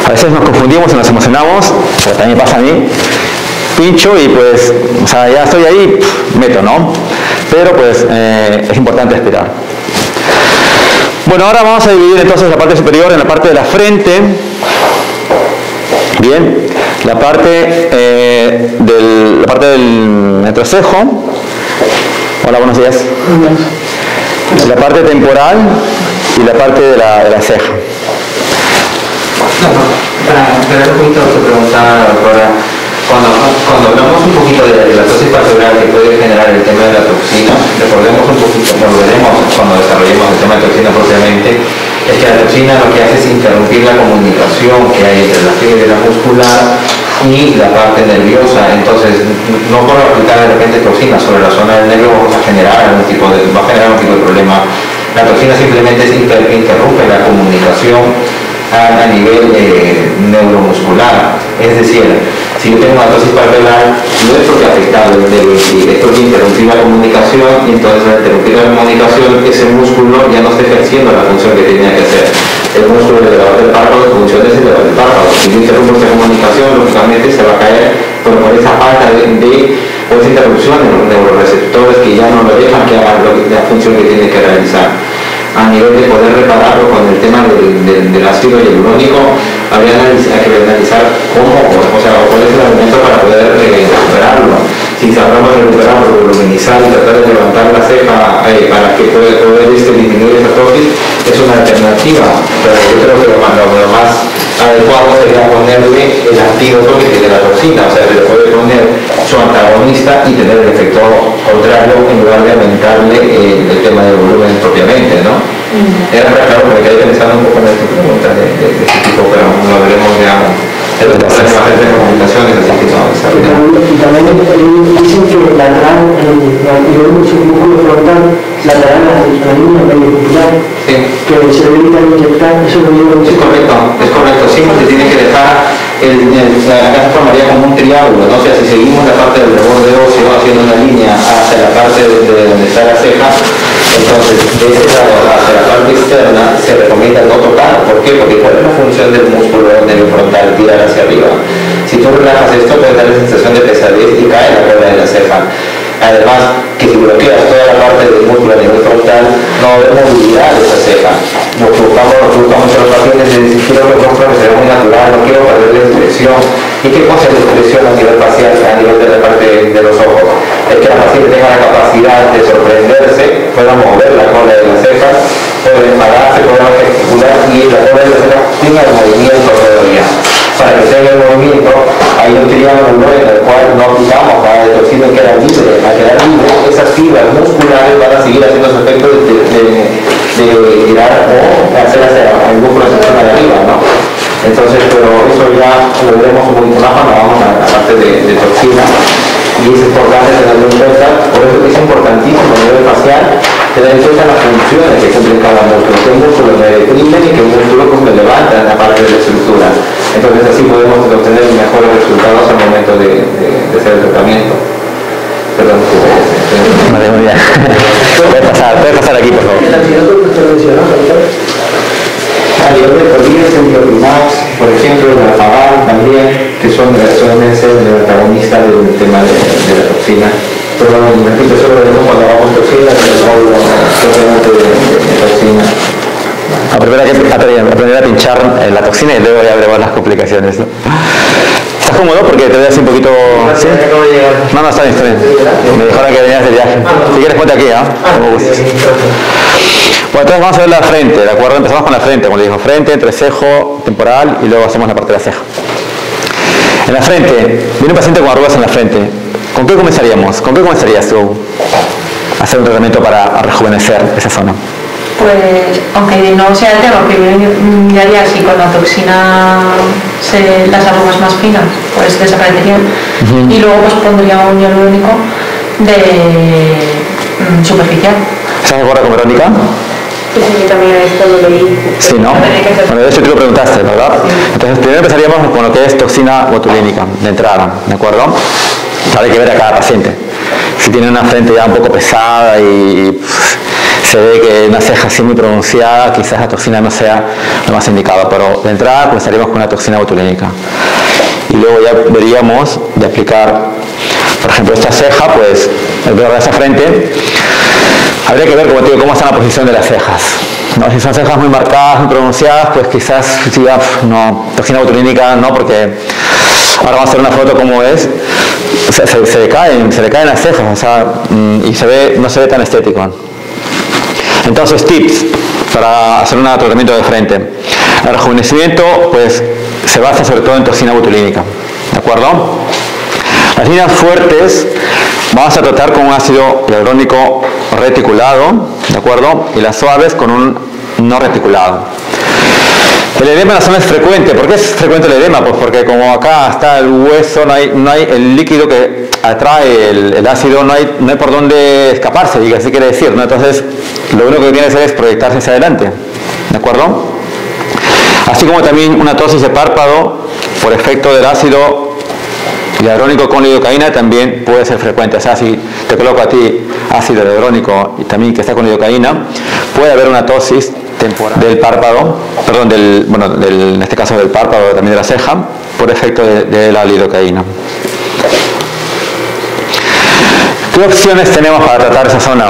A veces nos confundimos y nos emocionamos, pero también pasa a mí, pincho y pues, o sea, ya estoy ahí, meto, ¿no? Pero pues es importante aspirar. Bueno, ahora vamos a dividir entonces la parte superior en la parte de la frente. Bien, la parte del entrecejo. Hola, buenos días. La parte temporal y la parte de la ceja. Para aclarar un poquito tu pregunta, doctora, cuando hablamos un poquito de la tosis palpebral que puede generar el tema de la toxina, recordemos un poquito, lo veremos cuando desarrollemos el tema de toxina propiamente, es que la toxina lo que hace es interrumpir la comunicación que hay entre la fibra muscular y la parte nerviosa. Entonces, no por aplicar de repente toxina sobre la zona del nervio va a generar algún tipo de problema. La toxina simplemente interrumpe la comunicación a nivel neuromuscular. Es decir, si yo tengo una tosis palpebral, no es porque afectado el nervio, es porque interrumpí la comunicación, y entonces al interrumpir la comunicación, ese músculo ya no está ejerciendo la función que tenía que hacer. El músculo elevador del párpado, su función es elevar el párpado. Si yo interrumpo esa comunicación, lógicamente se va a caer por esa falta o esa interrupción en los neuroreceptores que ya no lo dejan que haga la función que tiene que realizar. A nivel de poder repararlo con el tema del ácido hialurónico, habría que analizar cuál es el elemento para poder recuperarlo. Si sabremos recuperarlo, voluminizar y tratar de levantar la ceja para que poder disminuir esa tosis, es una alternativa. Pero yo creo que lo más adecuado sería ponerle el antídoto que tiene la toxina, o sea, se le puede poner su antagonista y tener el efecto contrario en lugar de aumentarle el tema del volumen propiamente, ¿no? Era claro que me quedé pensando un poco en esta pregunta de este tipo, pero lo veremos ya en las comunicaciones, así que no, está bien. Y también dicen que lateral, el músculo frontal, lateral a la línea perpendicular, que se debe inyectar, eso lo digo. Es correcto, siempre se tiene que dejar acá se formaría como un triángulo, ¿no? O sea, si seguimos la parte del reborde óseo haciendo una línea hacia la parte de donde está la ceja, entonces de ese lado hacia la parte externa se recomienda no tocar. ¿Por qué? Porque ¿cuál es la función del músculo frontal? Tirar hacia arriba. Si tú relajas esto, puede dar la sensación de pesadez y cae la cola de la ceja. Además, que si bloqueas toda la parte del músculo a nivel frontal, no va a haber movilidad de esa ceja. Nos buscamos en los pacientes y decimos, quiero que el sea muy natural, no quiero perder la expresión. ¿Y qué cosa es la expresión a nivel facial, a nivel de la parte de los ojos? Es que la paciente tenga la capacidad de sorprenderse, pueda mover la cola de las cejas, pueda enfadarse, pueda gesticular y la cola de las cejas tenga el movimiento todavía. Para que tenga el movimiento, ahí no teníamos un lugar en el cual no aplicamos nada de toxina, que era libre. Al quedar libre, esas fibras musculares van a seguir haciendo su efecto de tirar o hacer el músculo hacia de arriba, ¿no? Entonces, pero eso ya lo veremos un poquito más cuando vamos a la parte de toxina. Y es importante tenerlo en cuenta, por eso es importantísimo a nivel facial tener en cuenta las funciones que cumple cada músculo, qué músculo me deprime y qué músculo me levanta en la parte de la estructura. Entonces así podemos obtener mejores resultados al momento de hacer el tratamiento. Perdón. Vale, muy bien. Puede pasar aquí, por favor. A nivel de polímeros, Centioprimax, por ejemplo, la Faval también, que suelen ser el antagonista del tema de la toxina. Pero repito, eso lo veremos cuando hagamos toxina, el módulo de toxina. Primero hay que aprender a pinchar la toxina y luego ya veremos las complicaciones, ¿no? ¿Estás cómodo? Porque te veas un poquito... ¿Sí? No, está bien, está bien. Me dijeron que venías de viaje. Si quieres, ponte aquí, ¿ah? Como gustes. Bueno, entonces vamos a ver la frente, ¿de acuerdo? Empezamos con la frente, como le dijo, frente, entrecejo, temporal y luego hacemos la parte de la ceja. En la frente, viene un paciente con arrugas en la frente. ¿Con qué comenzaríamos? ¿Con qué comenzarías tú a hacer un tratamiento para rejuvenecer esa zona? Pues, aunque no sea el tema, primero miraría si con la toxina las arrugas más finas pues desaparecerían. Y luego pues pondría un hialurónico de superficial. ¿Estás de acuerdo con Verónica? Sí, también esto lo leí. Sí, ¿no? Bueno, de hecho tú lo preguntaste, ¿verdad? Entonces primero empezaríamos con lo que es toxina botulínica, de entrada, ¿de acuerdo? Ahora hay que ver a cada paciente. Si tiene una frente ya un poco pesada y se ve que una ceja así muy pronunciada, quizás la toxina no sea lo más indicado, pero de entrada comenzaríamos con una toxina botulínica. Y luego ya veríamos de aplicar, por ejemplo, esta ceja, pues, alrededor de esa frente, habría que ver, como te digo, cómo está la posición de las cejas. ¿No? Si son cejas muy marcadas, muy pronunciadas, pues quizás ya, no, toxina botulínica no, porque ahora vamos a hacer una foto como es, se le caen las cejas, o sea, y no se ve tan estético. Entonces, tips para hacer un tratamiento de frente. El rejuvenecimiento, pues, se basa sobre todo en toxina botulínica, ¿de acuerdo? Las líneas fuertes vamos a tratar con un ácido hialurónico reticulado, ¿de acuerdo? Y las suaves con un no reticulado. El edema en la zona es frecuente. ¿Por qué es frecuente el edema? Pues porque como acá está el hueso, no hay el líquido que atrae el ácido, no hay por dónde escaparse, y así quiere decir, ¿no? Entonces, lo único que tiene que hacer es proyectarse hacia adelante, ¿de acuerdo? Así como también una tosis de párpado por efecto del ácido hialurónico con lidocaína también puede ser frecuente. O sea, si te coloco a ti ácido hialurónico y también que está con lidocaína, puede haber una tosis temporal del párpado, perdón, en este caso del párpado, también de la ceja, por efecto de la lidocaína. ¿Qué opciones tenemos para tratar esa zona?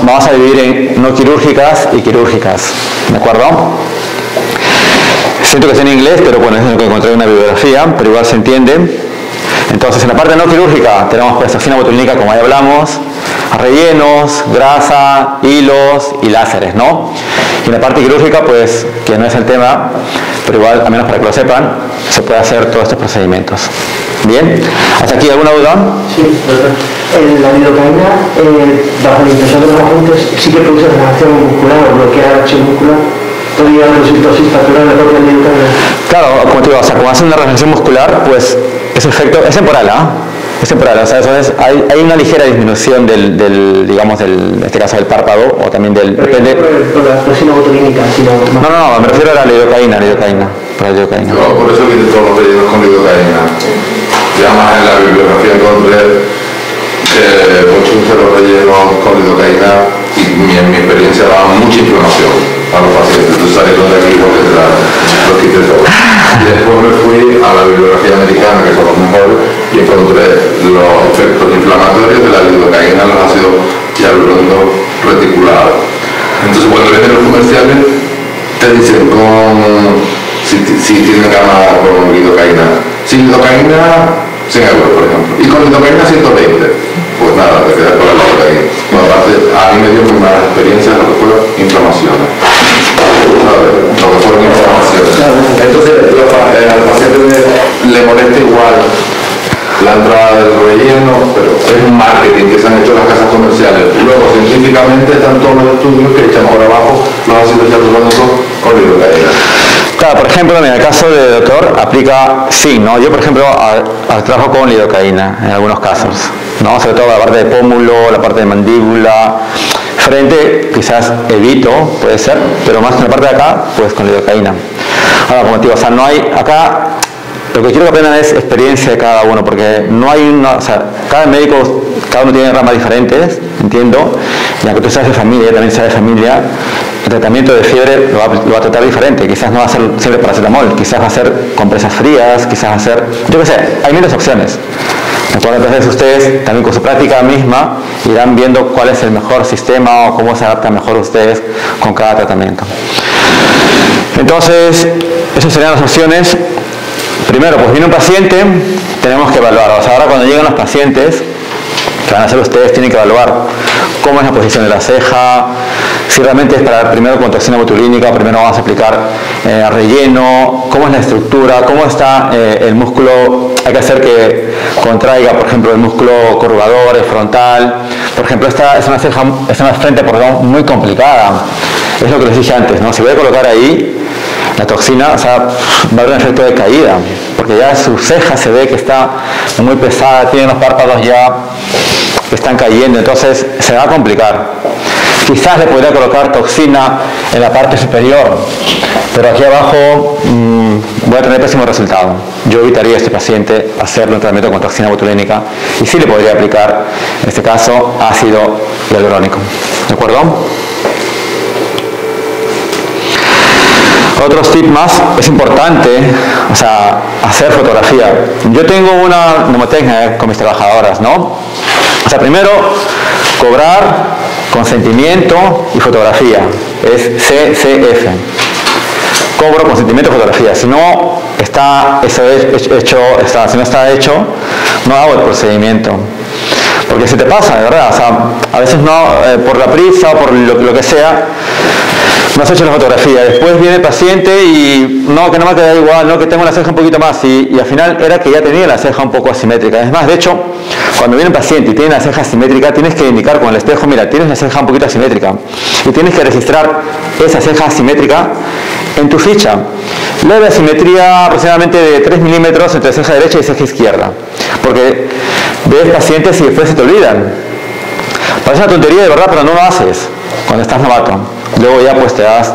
Vamos a dividir en no quirúrgicas y quirúrgicas, ¿de acuerdo? Siento que es en inglés, pero bueno, es lo que encontré en una bibliografía, pero igual se entiende. Entonces, en la parte no quirúrgica tenemos pues toxina botulínica, como ya hablamos, rellenos, grasa, hilos y láseres, ¿no? Y en la parte quirúrgica, pues, que no es el tema, pero igual, al menos para que lo sepan, se puede hacer todos estos procedimientos. ¿Bien? ¿Hasta aquí alguna duda? Sí, doctor. La lidocaína, bajo la impresión de los agentes, sí que produce relajación muscular o bloquea la acción muscular. Todavía producir tosis factural la propia lidocaína. Claro, como te digo, o sea, como hace una relajación muscular, pues ese efecto es temporal, ¿ah? Es temporal, o sea, eso es, hay una ligera disminución digamos, en este caso del párpado, o también del... Depende... Por la toxina botulínica, sino... No, me refiero a la lidocaína. Por eso quité todos los rellenos con lidocaína. Ya más en la bibliografía encontré muchos de los rellenos con lidocaína y en mi experiencia daban mucha inflamación a los pacientes. Entonces salieron de aquí porque los quité todos. Y después me fui a la bibliografía americana, que son los mejores, y encontré los efectos inflamatorios de la lidocaína en los ácidos hialurónicos reticulados. Entonces cuando vienen los comerciales te dicen si tienen gama con lidocaína. Sin lidocaína, 100 euros, por ejemplo. Y con lidocaína 120. Pues nada, te quedas con la lidocaína. Bueno, aparte, a mí me dio muy malas experiencias lo que fueron inflamaciones. ¿Sabes? Lo que fueron inflamaciones. Entonces, al paciente le molesta es un marketing que se han hecho las casas comerciales. Luego, científicamente, están todos los estudios que echan por abajo los ácidos hialurónicos con lidocaína. Claro, por ejemplo, en el caso del doctor aplica sí, ¿no? Yo, por ejemplo, trabajo con lidocaína en algunos casos, ¿no? Sobre todo la parte de pómulo, la parte de mandíbula, frente, quizás evito, puede ser, pero más en la parte de acá, pues con lidocaína. Ahora, como te digo, o sea, no hay, acá, lo que quiero que aprendan es experiencia de cada uno, porque no hay una, o sea, cada médico, cada uno tiene ramas diferentes, entiendo, y aunque tú seas de familia, también seas de familia, el tratamiento de fiebre lo va a tratar diferente, quizás no va a ser siempre paracetamol, quizás va a ser compresas frías, quizás va a ser, yo qué sé, hay miles de opciones. Entonces ustedes también con su práctica misma irán viendo cuál es el mejor sistema o cómo se adapta mejor ustedes con cada tratamiento. Entonces, esas serían las opciones. Primero, pues viene un paciente, tenemos que evaluar. O sea, ahora cuando llegan los pacientes, que van a hacer ustedes, tienen que evaluar cómo es la posición de la ceja, si realmente es para primero con toxina botulínica, primero vamos a aplicar relleno, cómo es la estructura, cómo está el músculo, hay que hacer que contraiga, por ejemplo, el músculo corrugador, el frontal. Por ejemplo, esta es una ceja, es una frente, perdón, muy complicada. Es lo que les dije antes, ¿no? Si voy a colocar ahí la toxina, o sea, va a haber un efecto de caída, porque ya su ceja se ve que está muy pesada, tiene los párpados ya que están cayendo, entonces se va a complicar. Quizás le podría colocar toxina en la parte superior, pero aquí abajo voy a tener pésimo resultado. Yo evitaría a este paciente hacerle un tratamiento con toxina botulínica y sí le podría aplicar, en este caso, ácido hialurónico. ¿De acuerdo? Otros tips más, es importante, o sea, hacer fotografía. Yo tengo una mnemotecnia con mis trabajadoras, ¿no? O sea, primero, cobrar, consentimiento y fotografía. Es CCF. Cobro, consentimiento y fotografía. Si no está eso hecho, si no está hecho, no hago el procedimiento. Porque se te pasa, de verdad. O sea, a veces no, por la prisa o por lo que sea, no has hecho la fotografía. Después viene el paciente y no, que no me ha quedado igual, no, que tengo la ceja un poquito más. Y al final era que ya tenía la ceja un poco asimétrica. Es más, de hecho, cuando viene un paciente y tiene la ceja asimétrica, tienes que indicar con el espejo, mira, tienes la ceja un poquito asimétrica. Y tienes que registrar esa ceja asimétrica en tu ficha. Leve asimetría aproximadamente de 3 milímetros entre ceja derecha y ceja izquierda. Porque ves pacientes y después se te olvidan. Parece una tontería de verdad, pero no lo haces cuando estás novato. Luego ya pues te das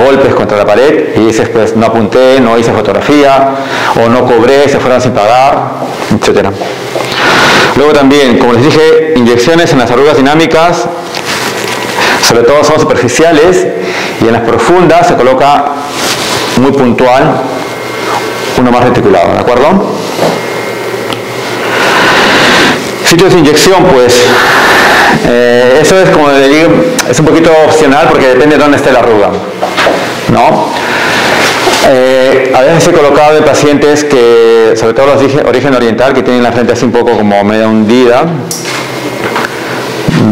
golpes contra la pared y dices pues no apunté, no hice fotografía o no cobré, se fueron sin pagar, etc. Luego también, como les dije, inyecciones en las arrugas dinámicas, sobre todo son superficiales, y en las profundas se coloca muy puntual uno más reticulado, ¿de acuerdo? Sitios de inyección, pues eso es, como le digo, es un poquito opcional porque depende de dónde esté la arruga, ¿no? A veces he colocado de pacientes que, sobre todo los de origen oriental, que tienen la frente así un poco como medio hundida.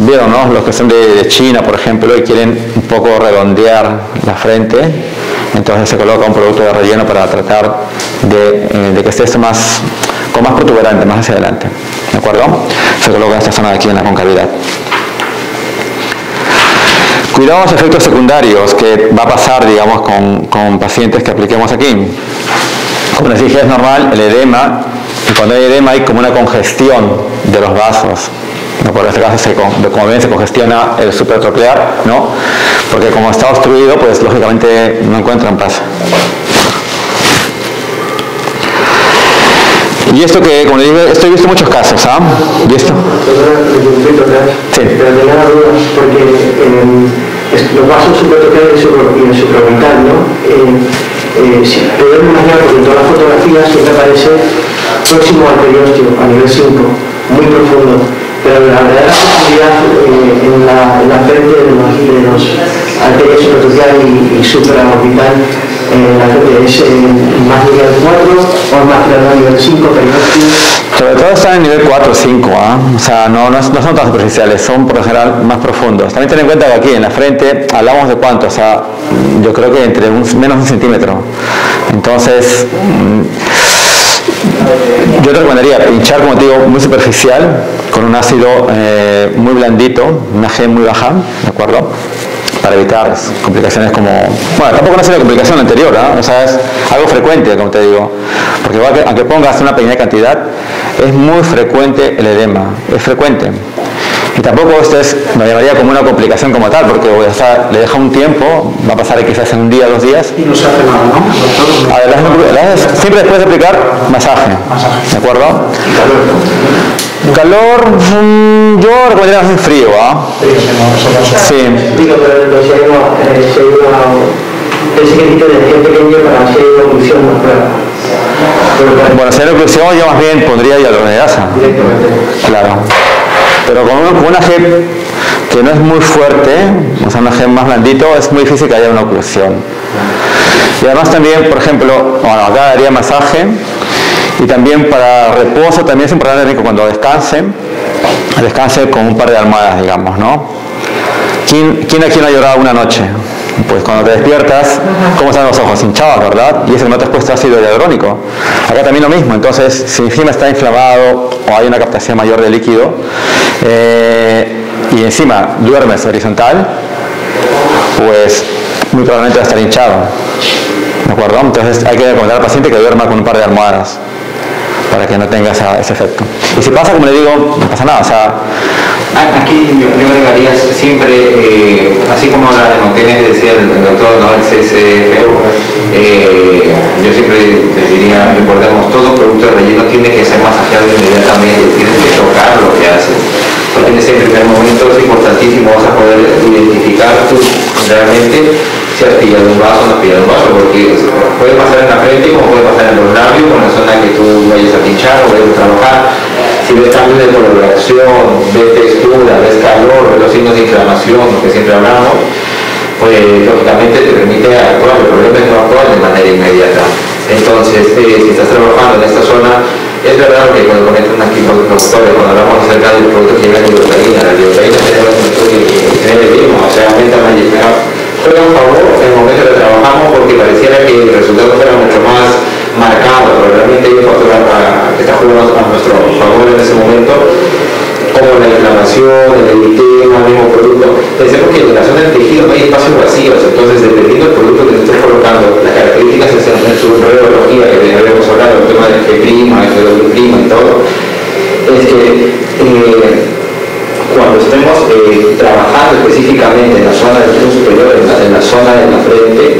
Vieron, ¿no? Los que son de China, por ejemplo, y quieren un poco redondear la frente. Entonces se coloca un producto de relleno para tratar de que esté esto más, con más protuberante, más hacia adelante. ¿De acuerdo? Se coloca en esta zona de aquí en la concavidad. Cuidados efectos secundarios que va a pasar, digamos, con pacientes que apliquemos aquí. Como les dije, es normal el edema, y cuando hay edema hay como una congestión de los vasos. ¿No? Por este caso, como ven, se congestiona el supratroclear, ¿no? Porque como está obstruido, pues lógicamente no encuentran paso. Y esto que, como les digo, esto he visto muchos casos, ¿ah? ¿Y esto? Sí. Pero tenía la duda, porque los vasos supratrocleares y el supraorbital, ¿no? Si podemos imaginar, porque en todas las fotografías siempre aparece próximo al periósteo, a nivel 5, muy profundo. Pero la verdadera profundidad en la frente de los arterias supratroclear y supraorbital, la frente es más nivel 4 o más nivel 5, periósteo. Sobre todo están en nivel 4 o 5, ¿eh? O sea, no son tan superficiales, son por lo general más profundos. También ten en cuenta que aquí en la frente hablamos de cuánto, o sea, yo creo que entre menos de 1 centímetro. Entonces, yo te recomendaría pinchar, como te digo, muy superficial, con un ácido muy blandito, una G muy baja, ¿de acuerdo? Para evitar complicaciones como... Bueno, tampoco no es una complicación anterior, ¿eh? O sea, es algo frecuente, como te digo. Porque igual que, aunque pongas una pequeña cantidad, es muy frecuente el edema, es frecuente. Y tampoco esto me llamaría como una complicación como tal, porque o sea, le deja un tiempo, va a pasar quizás en un día, 2 días. Y no se hace nada, ¿no? A ver, siempre después de aplicar masaje, ¿de acuerdo? Calor, yo recomendaría más frío, ¿ah? Sí. Digo, pero si hay ese que de energía pequeña para si hay una oclusión más clara. Bueno, si hay una oclusión, yo más bien pondría hialuronidasa. Directamente. Claro. Pero con una gel que no es muy fuerte, o sea, una gel más blandito, es muy difícil que haya una oclusión. Y además también, por ejemplo, bueno, acá daría masaje, y también para reposo también es importante que cuando descanse con un par de almohadas, digamos, ¿no? ¿Quién aquí no ha llorado una noche? Pues cuando te despiertas, ¿cómo están los ojos? Hinchados, ¿verdad? Y eso que no te has puesto ácido hialurónico. Acá también lo mismo. Entonces, si encima está inflamado o hay una captación mayor de líquido, y encima duermes horizontal, pues muy probablemente va a estar hinchado. ¿De acuerdo? Entonces hay que recomendar al paciente que duerma con un par de almohadas para que no tenga ese efecto. Y si pasa, como le digo, no pasa nada. O sea, aquí yo agregaría siempre, así como la hemotenes decía el doctor, ¿no? El CCFO, yo siempre les diría, recordemos, todo producto de relleno tiene que ser masajeado inmediatamente, tienes que tocar lo que haces. Porque en ese primer momento es importantísimo, vas a poder identificar tú realmente si has pillado un vaso o no has pillado un vaso, porque puede pasar en la frente como puede pasar en los labios, con la zona que tú vayas a pinchar o vayas a trabajar. Si ves cambios de coloración, ves textura, ves calor, ves los signos de inflamación, lo que siempre hablamos, pues lógicamente te permite actuar. El problema es no actuar de manera inmediata. Entonces, si estás trabajando en esta zona, es verdad que cuando comentan aquí los doctores, cuando hablamos acerca del producto que lleva la lidocaína tenemos un estudio que tiene el mismo, o sea, aumenta la juega un favor en el momento que trabajamos porque pareciera que el resultado fuera mucho más marcado, pero realmente hay un factor que está jugando a nuestro favor en ese momento, como la inflamación, el eritema, el mismo producto. Pensemos que en la zona del tejido no hay espacios vacíos, entonces dependiendo del producto que estés colocando, las características en su radiología, que habíamos hablado, el tema del G', el G' y todo, es que cuando estemos trabajando específicamente en la zona del tren superior, en la zona de la frente,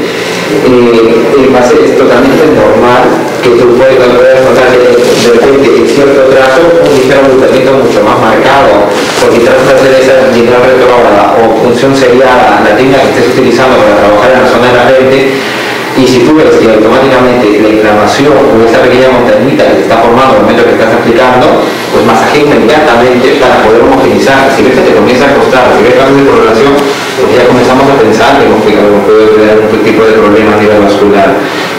es totalmente normal que tú puedes notar de repente en cierto trazo un ligero agotamiento mucho más marcado, porque tratas de hacer esa línea retrógrada o función sería la técnica que estés utilizando para trabajar en la zona de la frente. Y si tú ves que automáticamente la inflamación o esa pequeña montañita que se está formando al momento que estás aplicando, pues masajea inmediatamente para poder homogenizar. Si ves que te comienza a costar, si ves cambios de correlación, pues ya comenzamos a pensar que puede tener un tipo de problema a nivel vascular.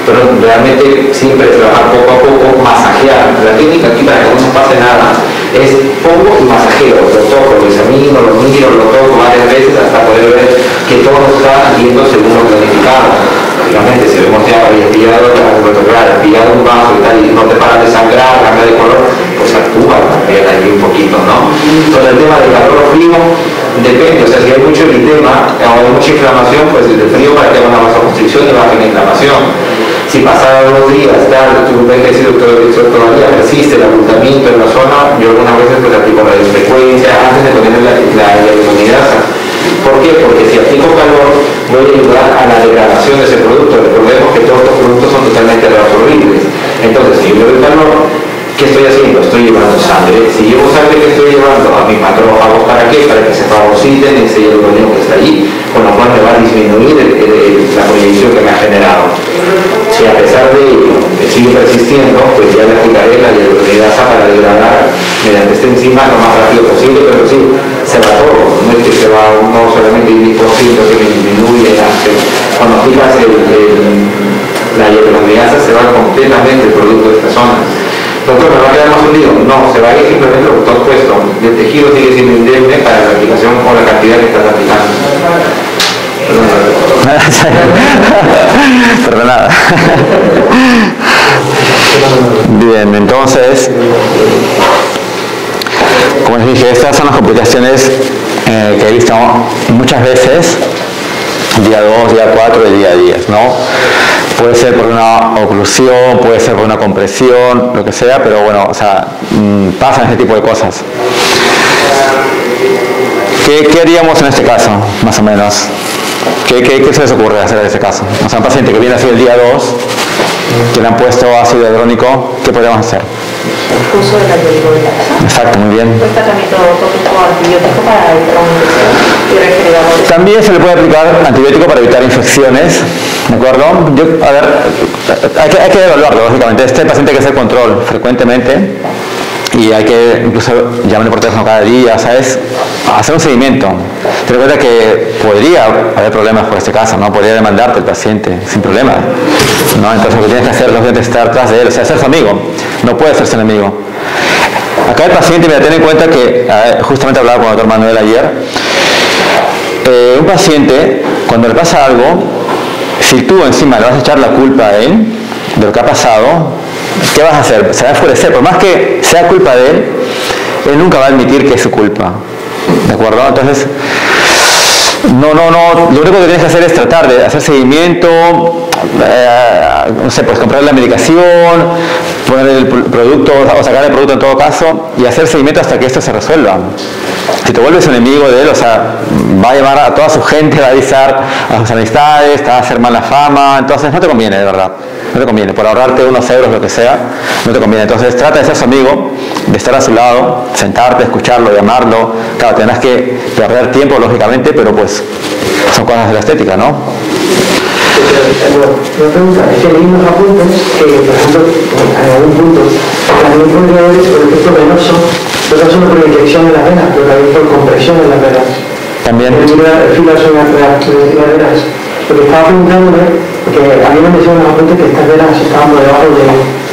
Pero realmente siempre es trabajar poco a poco, masajear. La técnica aquí para que no nos pase nada es pongo y masajeo, lo toco, lo examino, lo miro, lo toco varias veces hasta poder ver que todo está yendo según lo planificado. Lógicamente, si vemos ya habías pillado un vaso y tal y no te paras de sangrar, cambia de color, pues actúa también ahí un poquito, ¿no? Entonces el tema del calor o frío depende, o sea, si hay mucho eritema o hay mucha inflamación, pues el frío para que haya una vasoconstricción y baje la inflamación. Si pasados los días, tal, tú ves que todavía persiste el abultamiento en la zona, yo algunas veces pues aplico radiofrecuencia antes de poner la hialuronidasa. ¿Por qué? Porque si aplico calor voy a ayudar a la degradación de ese producto. Recordemos que todos estos productos son totalmente reabsorbibles. Entonces, si yo le doy calor, ¿qué estoy haciendo? Estoy llevando sangre. Si llevo sangre, ¿qué estoy llevando? A mis macrófagos, ¿para qué? Para que se fagociten ese hialuronio que está allí, con lo cual me va a disminuir la proyección que me ha generado. Si a pesar de ello sigue persistiendo, pues ya le aplicaré la hialuronidasa para degradar mediante esta enzima lo más rápido posible, pero sí, se va todo. No es que se va no solamente el 10% que me disminuye, cuando aplicas la hialuronidasa se va completamente el producto de esta zona. Doctor, ¿me va a quedar más hundido? No, se va a ir simplemente lo que tú has puesto. El tejido sigue siendo indemne para la aplicación o la cantidad que estás aplicando. Perdonada. Bien, entonces como les dije, estas son las complicaciones que he visto muchas veces, día 2, día 4 y día 10, ¿no? Puede ser por una oclusión, puede ser por una compresión, lo que sea, pero bueno, o sea, pasan este tipo de cosas. ¿Qué haríamos en este caso, más o menos? ¿Qué se les ocurre hacer en este caso? O sea, un paciente que viene así el día 2, que le han puesto ácido hialurónico, ¿qué podríamos hacer? El uso del antibiótico. Exacto, muy bien. Un tratamiento tópico antibiótico para evitar una infección y refrigerador. También se le puede aplicar antibiótico para evitar infecciones, ¿de acuerdo? A ver, hay que evaluarlo, lógicamente. Este paciente hay que hacer control frecuentemente y hay que incluso llamarle por teléfono cada día, ¿sabes? Hacer un seguimiento. Ten en cuenta que podría haber problemas por este caso, ¿no? Podría demandarte el paciente sin problema, ¿no? Entonces lo que tienes que hacer es estar atrás de él, o sea, ser su amigo, no puede ser su enemigo. Acá el paciente, mira, ten en cuenta que, justamente hablaba con el doctor Manuel ayer, un paciente, cuando le pasa algo, si tú encima le vas a echar la culpa a él de lo que ha pasado, ¿qué vas a hacer? Se va a enfurecer, por más que sea culpa de él nunca va a admitir que es su culpa, ¿de acuerdo? Entonces, no, lo único que tienes que hacer es tratar de hacer seguimiento, no sé, pues comprar la medicación, poner el producto o sacar el producto en todo caso y hacer seguimiento hasta que esto se resuelva. Si te vuelves enemigo de él, o sea, va a llamar a toda su gente, va a avisar a sus amistades, te va a hacer mala fama, entonces no te conviene, de verdad. No te conviene, por ahorrarte unos euros, lo que sea, no te conviene. Entonces trata de ser su amigo, de estar a su lado, sentarte, escucharlo, llamarlo. Claro, tendrás que perder tiempo, lógicamente, pero pues son cosas de la estética, ¿no? Una pregunta, es que leí unos apuntes que, por ejemplo, en algún punto, también podría haber por efecto venoso, no tan solo por inyección en las venas, pero también por compresión en las venas. También. El filas son las venas. Porque estaba preguntándome, porque a mí me decían unos apuntes que estas venas estaban por debajo de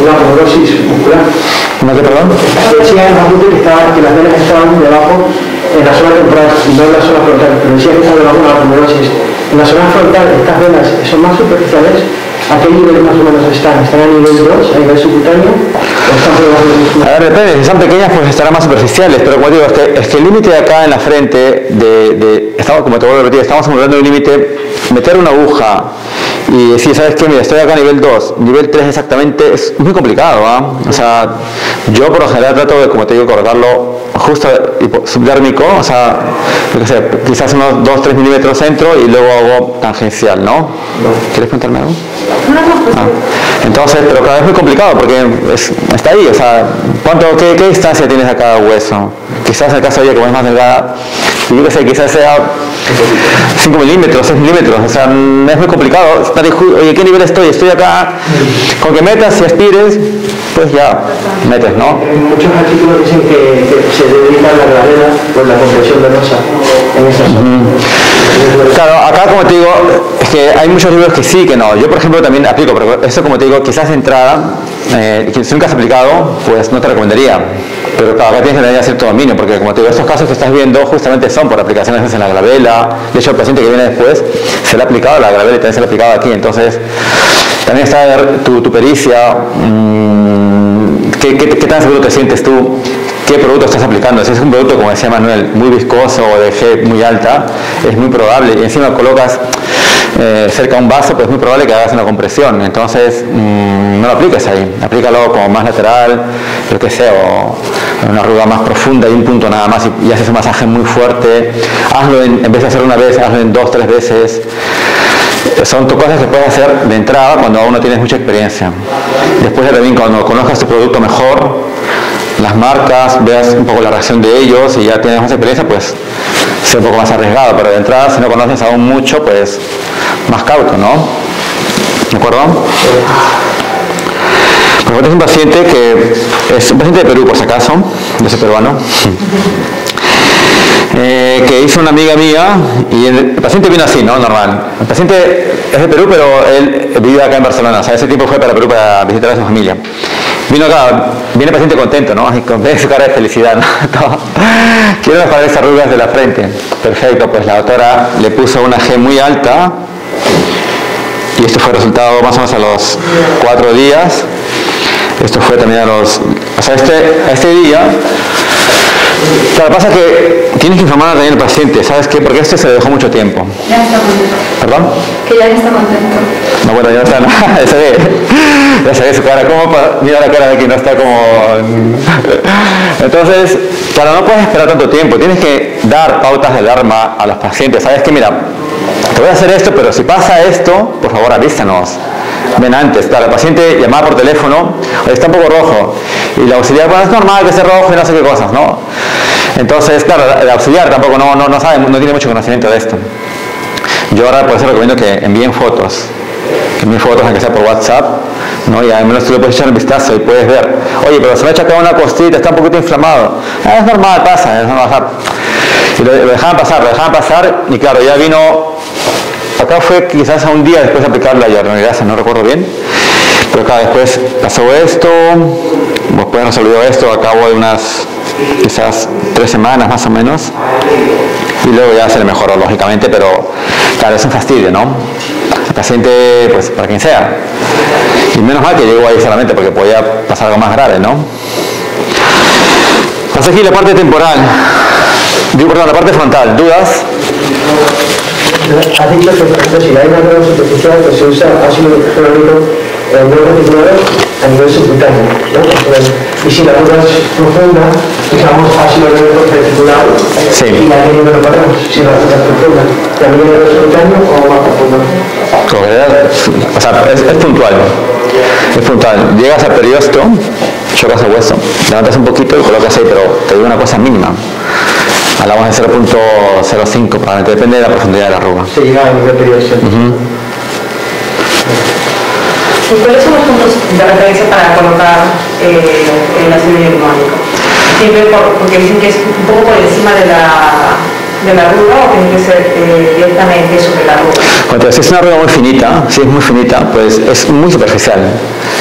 una aponeurrosis muscular. ¿No qué, perdón? Decía en los apuntes que las venas estaban debajo en la zona temporal, no en la zona frontal, pero decía que estaban debajo de una aponeurrosis. En la zona frontal, estas venas son más superficiales. ¿A qué nivel más o menos están? ¿Están a nivel 2, a nivel subcutáneo? ¿O están por debajo del músculo? A ver, depende, si son pequeñas pues estarán más superficiales, pero como digo, es que el límite de acá en la frente, estamos, como te vuelvo a repetir, estamos hablando de un límite, meter una aguja y decir, ¿sabes qué? Mira, estoy acá a nivel 2, nivel 3 exactamente, es muy complicado, ¿ah? O sea, yo por lo general trato de, como te digo, cortarlo justo subdérmico, o sea, yo qué sé, quizás unos 2-3 milímetros centro y luego hago tangencial, ¿no? ¿Quieres contarme algo? Entonces, pero cada vez es muy complicado porque está ahí, o sea, ¿qué distancia tienes a cada hueso? Quizás en el caso de ella, como es más delgada, yo qué sé, quizás sea 5 milímetros, 6 milímetros, o sea, es muy complicado. Oye, ¿qué nivel estoy? Estoy acá, con que metas y aspires, pues ya metes, ¿no? En muchos artículos dicen que se debe evitar la gravedad por la compresión venosa en esa zona. Claro, acá como te digo, es que hay muchos libros que sí, que no. Yo por ejemplo también aplico, pero eso como te digo, quizás de entrada, si nunca has aplicado, pues no te recomendaría. Pero claro, acá tienes que tener cierto dominio, porque como te digo, estos casos que estás viendo justamente son por aplicaciones en la glabela. De hecho, el paciente que viene después se le ha aplicado la glabela y también se le ha aplicado aquí. Entonces, también está tu pericia, ¿qué tan seguro te sientes tú? ¿Qué producto estás aplicando? Si es un producto, como decía Manuel, muy viscoso o de G muy alta, es muy probable, y encima colocas cerca a un vaso, pues es muy probable que hagas una compresión. Entonces, no lo apliques ahí, aplícalo como más lateral, yo qué sé, o una arruga más profunda y un punto nada más, y haces un masaje muy fuerte. Hazlo en vez de hacerlo una vez, hazlo en 2-3 veces. Son cosas que puedes hacer de entrada cuando aún no tienes mucha experiencia. Después ya también cuando conozcas tu producto mejor, las marcas, veas un poco la reacción de ellos y ya tienes más experiencia, pues ser un poco más arriesgado, pero de entrada si no conoces aún mucho, pues más cauto, ¿no? ¿De acuerdo? Pues este es un paciente que es un paciente de Perú, por si acaso, yo soy peruano, que hizo una amiga mía y el paciente vino así, ¿no? Normal. El paciente es de Perú, pero él vive acá en Barcelona, o sea, ese tiempo fue para Perú para visitar a su familia. Vino acá, viene el paciente contento, ¿no? Y con su cara de felicidad, ¿no? Quiero mejorar esas arrugas de la frente. Perfecto, pues la doctora le puso una G muy alta y esto fue el resultado más o menos a los 4 días. Esto fue también a los... O sea, este día Lo que pasa es que tienes que informar también al paciente, ¿sabes qué? Porque se le dejó mucho tiempo. Ya está contento. ¿Perdón? Que ya está contento. No, bueno, ya no está nada, ya se ve su cara, mira la cara de quien no está como... Entonces, claro, no puedes esperar tanto tiempo, tienes que dar pautas de alarma a los pacientes. ¿Sabes qué? Mira, te voy a hacer esto, pero si pasa esto, por favor avísanos. Ven antes, claro, el paciente llamaba por teléfono, está un poco rojo, y la auxiliar, bueno, es normal que esté rojo y no sé qué cosas, ¿no? Entonces, claro, el auxiliar tampoco no sabe, no tiene mucho conocimiento de esto. Yo ahora por eso recomiendo que envíen fotos, aunque sea por WhatsApp, ¿no? Y al menos tú le puedes echar un vistazo y puedes ver, oye, pero se me ha echado una costita, está un poquito inflamado. Es normal, pasa, es normal. Y lo dejaban pasar, y claro, ya vino, acá fue quizás a un día después de aplicar la hyaluronidasa, no recuerdo bien, pero claro, después pasó esto, después resolvió esto a cabo de unas quizás 3 semanas más o menos, y luego ya se le mejoró lógicamente, pero claro, es un fastidio, ¿no? El paciente, pues para quien sea, y menos mal que llegó ahí solamente porque podía pasar algo más grave, ¿no? Pasa aquí la parte temporal, la parte frontal, ¿dudas? Ha dicho que, por ejemplo, si hay una arruga superficial, pues se usa ácido hialurónico no reticulado a nivel subcutáneo, ¿no? Y si la arruga es profunda, usamos ácido hialurónico reticulado y la línea no lo paramos. Si la arruga es profunda, ¿también a nivel subcutáneo o más profundo? O sea, es puntual. Es puntual. Llegas al periosto, chocas el hueso, levantas un poquito y colocas ahí, pero te digo una cosa mínima. Hablamos de 0.05, probablemente depende de la profundidad de la arruga. Se llega a nivel periosto. ¿Y cuáles son los puntos de referencia para colocar el ácido hialurónico? Siempre porque dicen que es un poco por encima de la arruga o tiene que ser directamente sobre la arruga. Cuando si es una arruga muy finita, si es muy finita, pues es muy superficial.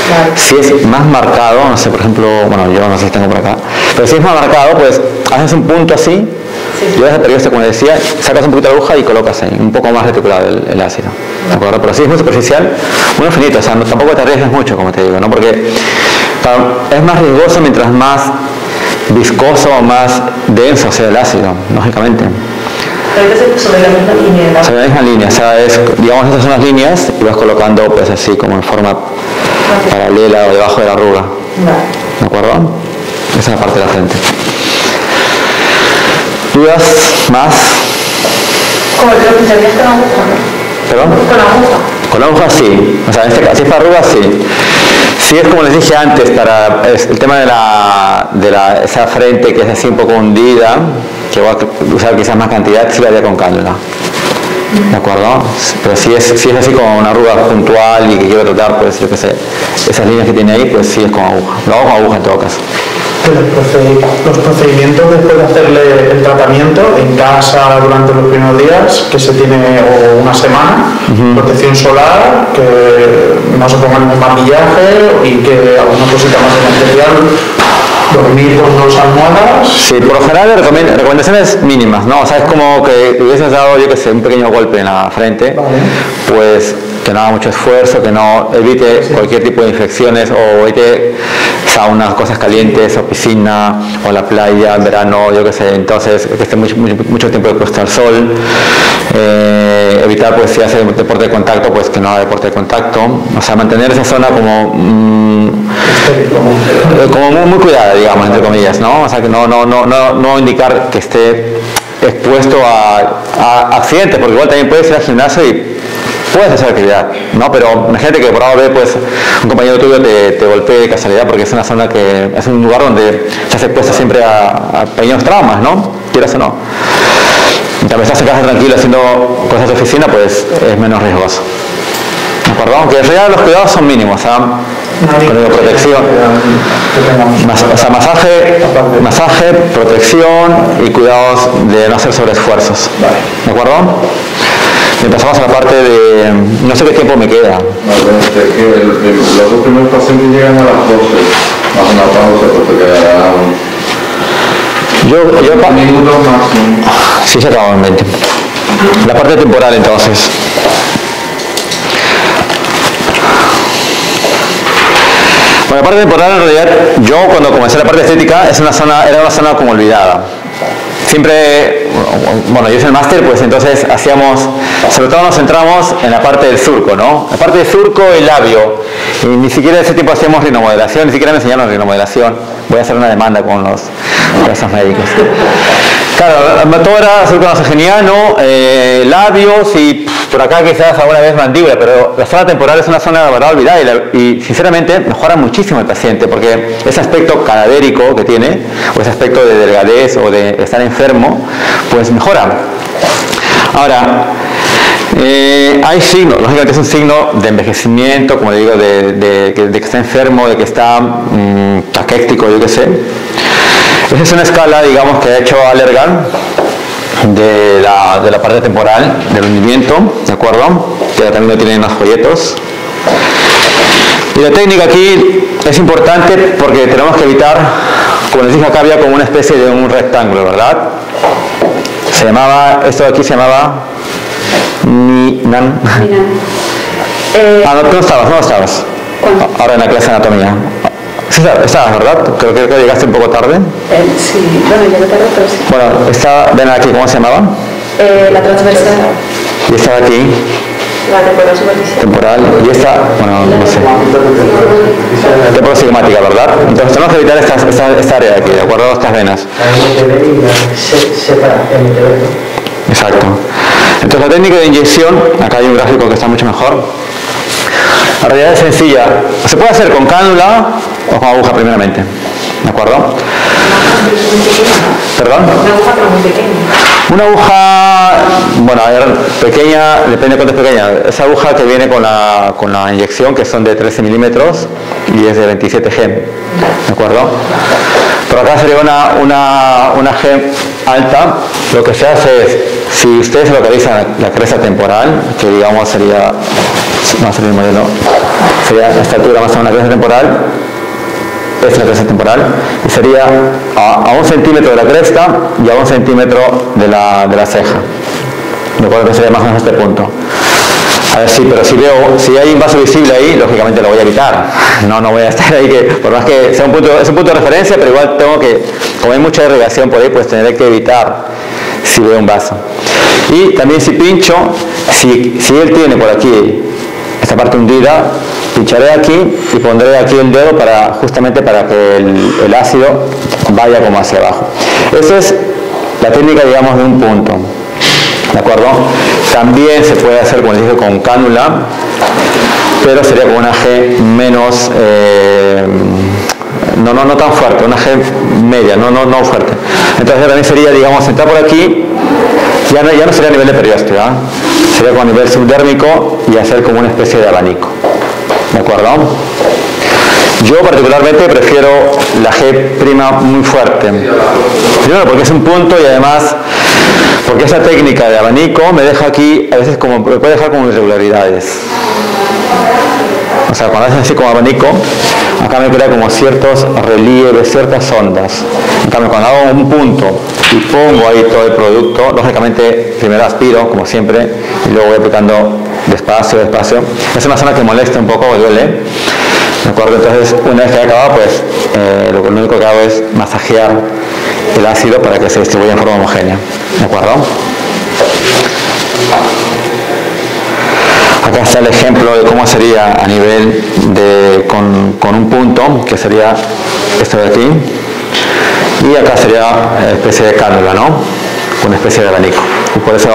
Claro. Si es más marcado, no sé, por ejemplo, bueno, yo no sé si tengo por acá, pero si es más marcado, pues haces un punto así, llevas el periosto, como decía, sacas un poquito de aguja y colocas ahí, un poco más reticulado el ácido. ¿De acuerdo? Pero si es muy superficial, muy finito, o sea, tampoco te arriesgas mucho, como te digo, ¿no? Porque claro, es más riesgoso mientras más viscoso o más denso sea el ácido, lógicamente. Sobre la misma línea. Sobre la misma línea, o sea, digamos, estas son las líneas y vas colocando pues así como en forma paralela o debajo de la arruga. ¿De acuerdo? Esa es la parte de la frente. ¿Dudas más? ¿Cómo te lo pintarías con aguja? ¿Perdón? Con aguja. Con aguja sí. O sea, en este caso, si es para arrugas, sí. Si es como les dije antes, para el tema de esa frente que es así un poco hundida, que voy a usar quizás más cantidad, sí la haría con cánula. ¿De acuerdo? Pero si es así como una arruga puntual y que quiero tratar, pues yo qué sé, esas líneas que tiene ahí, pues sí es con aguja. Lo hago con aguja en todo caso. Los procedimientos después de hacerle el tratamiento en casa durante los primeros días, que se tiene o una semana, protección solar, que no se ponga ningún maquillaje y que alguna cosita más en especial, dormir con 2 almohadas. Sí, por lo general recomendaciones mínimas, ¿no? O sea, es como que hubieses dado, yo que sé, un pequeño golpe en la frente, pues que no haga mucho esfuerzo, que no evite cualquier tipo de infecciones o evite saunas, cosas calientes o piscina o la playa en verano, yo que sé, entonces que esté mucho tiempo expuesto al sol, evitar pues si hace deporte de contacto pues que no haga deporte de contacto, o sea mantener esa zona como muy cuidada, digamos, entre comillas, ¿no? O sea que no indicar que esté expuesto a accidentes, porque igual también puedes ir al gimnasio y puedes hacer actividad, ¿no? Pero imagínate que por A o B, pues, un compañero tuyo te golpee de casualidad porque es una zona que es un lugar donde estás expuesto siempre a pequeños traumas, ¿no? Quieras o no. Mientras estás en casa tranquilo haciendo cosas de oficina, pues es menos riesgoso. ¿De acuerdo? Aunque en realidad los cuidados son mínimos, ¿sabes? Con protección, o sea, masaje, protección y cuidados de no hacer sobreesfuerzos. ¿De acuerdo? Y pasamos a la parte de... no sé qué tiempo me queda. Es que los 2 primeros pacientes llegan a las 12. Haz una pausa porque te quedará un minuto máximo. Sí, se acabó en 20. La parte temporal entonces. Bueno, la parte temporal en realidad, yo cuando comencé la parte estética era una zona como olvidada. Siempre, bueno, yo hice el máster, pues entonces sobre todo nos centramos en la parte del surco, ¿no? La parte del surco y labio. Y ni siquiera en ese tiempo hacíamos rinomodelación, ni siquiera me enseñaron rinomodelación. Voy a hacer una demanda con esos médicos. Claro, todo era surco nasogeniano, labios y por acá quizás alguna vez mandíbula, pero la zona temporal es una zona de verdad olvidada y sinceramente mejora muchísimo el paciente porque ese aspecto cadavérico que tiene, o ese aspecto de delgadez o de estar enfermo, pues mejora. Ahora, hay signos, lógicamente es un signo de envejecimiento, como digo, de que está enfermo, de que está caquéctico, yo qué sé. Esa es una escala, digamos, que ha hecho Allergan de la parte temporal del hundimiento, ¿de acuerdo? Que también lo tienen en los folletos. Y la técnica aquí es importante porque tenemos que evitar, como les dije acá, había como una especie de un rectángulo, ¿verdad? Esto de aquí se llamaba Ninan. No estabas. Ahora en la clase de anatomía. Sí, estabas, ¿verdad? Creo que llegaste un poco tarde. Sí, bueno, llegué tarde, pero sí. Bueno, ven aquí, ¿cómo se llamaba? La transversal. Y estaba aquí. La temporal superficial. Temporal. Y esta, bueno, no sé. Temporal sigmática, ¿verdad? Entonces tenemos que evitar esta área de aquí, ¿de acuerdo? Estas venas. Exacto. Entonces la técnica de inyección, acá hay un gráfico que está mucho mejor. La realidad es sencilla. Se puede hacer con cánula o con aguja primeramente. ¿De acuerdo? ¿Perdón? Una aguja pero muy pequeña. Una aguja, bueno, a ver, pequeña, depende de cuánto es pequeña. Esa aguja que viene con la inyección, que son de 13 milímetros y es de 27 G. ¿De acuerdo? Pero acá sería una G alta. Lo que se hace es, si ustedes se localizan la cresta temporal, que digamos sería, no va a ser el modelo, sería a esta altura más o menos la cresta temporal, esta es la cresta temporal, y sería a 1 centímetro de la cresta y a 1 centímetro de la ceja. De acuerdo, que sería más o menos este punto. A ver, sí, pero si hay un vaso visible ahí, lógicamente lo voy a evitar. No voy a estar ahí, que por más que sea es un punto de referencia, pero igual tengo que, como hay mucha irrigación por ahí, pues tendré que evitar si veo un vaso. Y también si pincho, si él tiene por aquí esta parte hundida, pincharé aquí y pondré aquí el dedo justamente para que el ácido vaya como hacia abajo. Esa es la técnica, digamos, de un punto. ¿De acuerdo? También se puede hacer, como les dije, con cánula, pero sería con una G menos, no tan fuerte, una G media, no fuerte. Entonces también sería, digamos, entrar por aquí, ya no sería a nivel de periósteo, ¿eh? Sería como a nivel subdérmico y hacer como una especie de abanico. ¿De acuerdo? Yo particularmente prefiero la G' muy fuerte. Primero porque es un punto y además porque esa técnica de abanico me deja aquí, a veces me puede dejar como irregularidades. O sea, cuando haces así como abanico, acá me crea como ciertos relieves, ciertas ondas. En cambio, cuando hago un punto y pongo ahí todo el producto, lógicamente primero aspiro, como siempre, y luego voy aplicando despacio. Es una zona que molesta un poco, duele. ¿De acuerdo? Entonces, una vez que he acabado, pues lo único que hago es masajear el ácido para que se distribuya en forma homogénea. ¿De acuerdo? Acá está el ejemplo de cómo sería a nivel con un punto, que sería esto de aquí. Y acá sería especie de cánula, ¿no? Una especie de abanico. Y por eso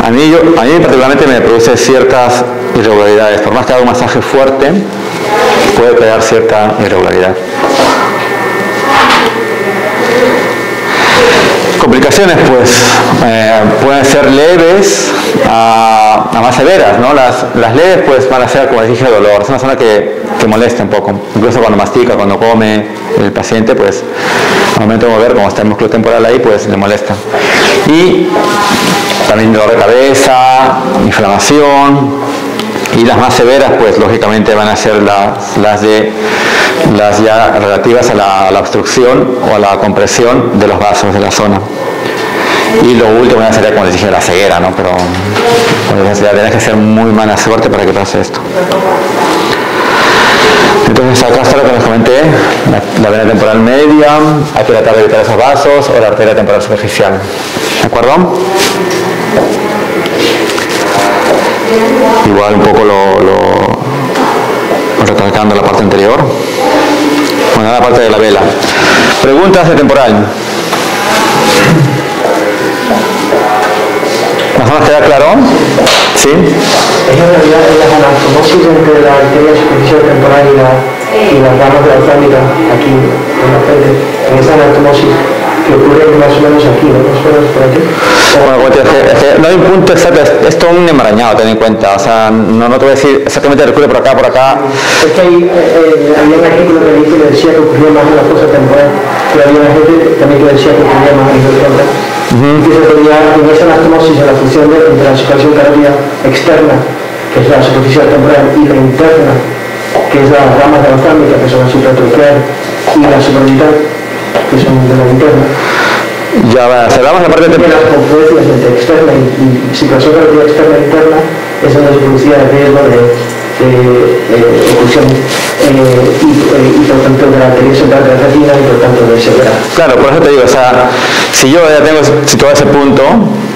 a mí particularmente me produce ciertas irregularidades. Por más que haga un masaje fuerte, puede crear cierta irregularidad. Complicaciones, pues, pueden ser leves a más severas, ¿no? Las leves, pues, van a ser, como les dije, dolor. Es una zona que molesta un poco. Incluso cuando mastica, cuando come el paciente, pues, al momento de mover, como está el músculo temporal ahí, pues, le molesta. Y también dolor de cabeza, inflamación. Y las más severas, pues, lógicamente van a ser las ya relativas a la obstrucción o a la compresión de los vasos de la zona. Y lo último ya sería, como les dije, la ceguera, ¿no? Pero ya tienes que ser muy mala suerte para que pase esto. Entonces acá está lo que les comenté, la vena temporal media, hay que tratar de evitar esos vasos, o la arteria temporal superficial. ¿De acuerdo? Igual un poco lo recalcando la parte anterior. Bueno, la parte de la vela. Preguntas de temporal. ¿Más o menos queda claro? ¿Sí? Es en realidad la anastomosis entre la arteria superficial temporal y las ramas de la oftálica, aquí en la frente, en esa anastomosis que ocurre más o menos aquí, ¿no? Más o menos por aquí. Bueno, es que no hay un punto exacto, es todo un enmarañado, ten en cuenta, o sea, no te voy a decir exactamente el ocurre por acá. Es que había un artículo que leí que decía que ocurría más en la fosa temporal, pero había una gente también que decía que ocurría más en el temporal. Y se podía, en esa anastomosis, en la función entre la separación carótida externa, que es la superficial temporal, y la interna, que es las ramas de la oftálica, que son la supratroqueal, y la supraorbital, que son de la interna. Ya va, si hablamos de la parte de las confluencias entre externa y situación carótida externa e interna, es donde se producía el riesgo de oclusión y por tanto de la arteria central de la retina y por tanto de ceguera. Claro, por eso te digo, o sea, si yo ya tengo situado ese punto,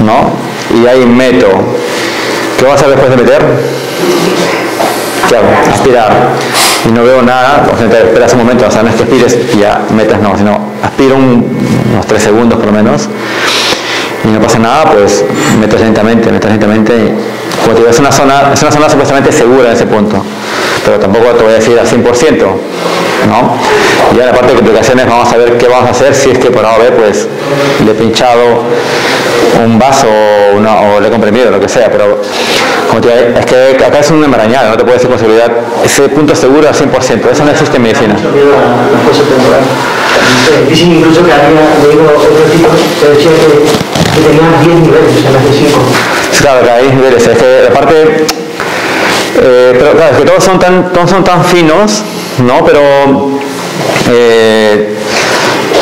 ¿no? Y ahí meto, ¿qué vas a hacer después de meter? Claro, aspirar. Y no veo nada, o sea, te esperas un momento, o sea, no es que aspires y ya metas, no, sino aspiro unos 3 segundos por lo menos y no pasa nada, pues metes lentamente y como te digo, es una zona supuestamente segura en ese punto, pero tampoco te voy a decir al 100%, ¿no? Y ya en la parte de complicaciones vamos a ver qué vamos a hacer si es que por A o B pues le he pinchado un vaso o le he comprimido, lo que sea, pero como te digo, es que acá es un embarañado, no te puedo decir con seguridad ese punto seguro al 100%, eso no existe en medicina. La fosa temporal. Dicen incluso que había leído otro tipo que decía que tenían 10 niveles en las de 5. Claro, que hay niveles, es que la parte pero claro, es que todos son tan finos, ¿no? Pero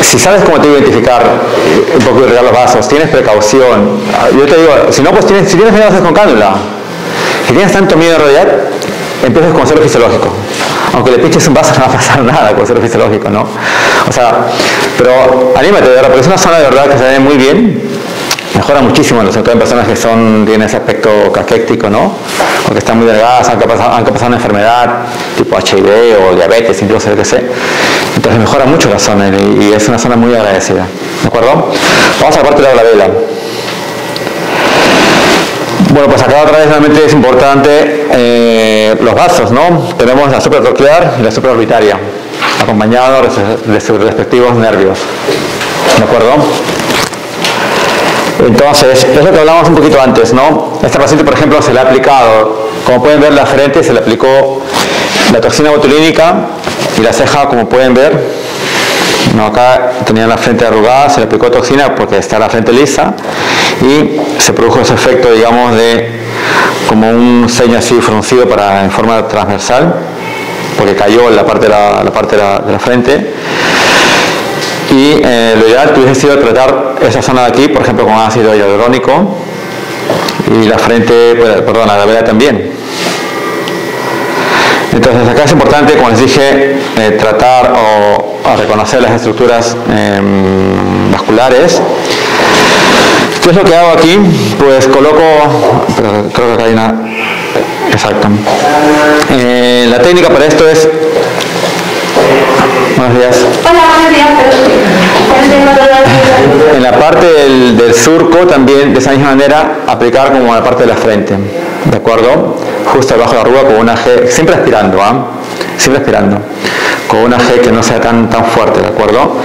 si sabes cómo te identificar un poco irregular los vasos, tienes precaución. Yo te digo, si no, pues si tienes miedo, haces con cánula. Si tienes tanto miedo en realidad, empiezas con cero fisiológico. Aunque le pinches un vaso no va a pasar nada con cero fisiológico, ¿no? O sea, pero anímate, de verdad, porque es una zona de verdad que se ve muy bien. Mejora muchísimo, sobre todo en personas que tienen ese aspecto caquéctico, ¿no? O que están muy delgadas, han pasado una enfermedad tipo HIV o diabetes, incluso, yo qué sé. Entonces mejora mucho la zona y es una zona muy agradecida. ¿De acuerdo? Vamos a la parte de la vela. Bueno, pues acá otra vez realmente es importante los vasos, ¿no? Tenemos la supratroqueal y la supraorbitaria, acompañados de sus respectivos nervios. ¿De acuerdo? Entonces, es lo que hablamos un poquito antes, ¿no? Esta paciente, por ejemplo, se le ha aplicado, como pueden ver, la frente se le aplicó la toxina botulínica y la ceja, como pueden ver, no, acá tenía la frente arrugada, se le aplicó toxina porque está la frente lisa y se produjo ese efecto, digamos, de como un ceño así fruncido en forma transversal, porque cayó la parte de la frente. Y lo ideal hubiese sido tratar esa zona de aquí, por ejemplo, con ácido hialurónico y la frente, perdón, la vela también. Entonces acá es importante, como les dije, tratar o reconocer las estructuras vasculares. ¿Qué es lo que hago aquí? Pues coloco, creo que acá hay una, exacto. La técnica para esto es, buenos días. Hola, buenos días. En la parte del surco también, de esa misma manera, aplicar como en la parte de la frente, ¿de acuerdo? Justo debajo de la arruga con una G, siempre aspirando, siempre aspirando, con una G que no sea tan fuerte, ¿de acuerdo?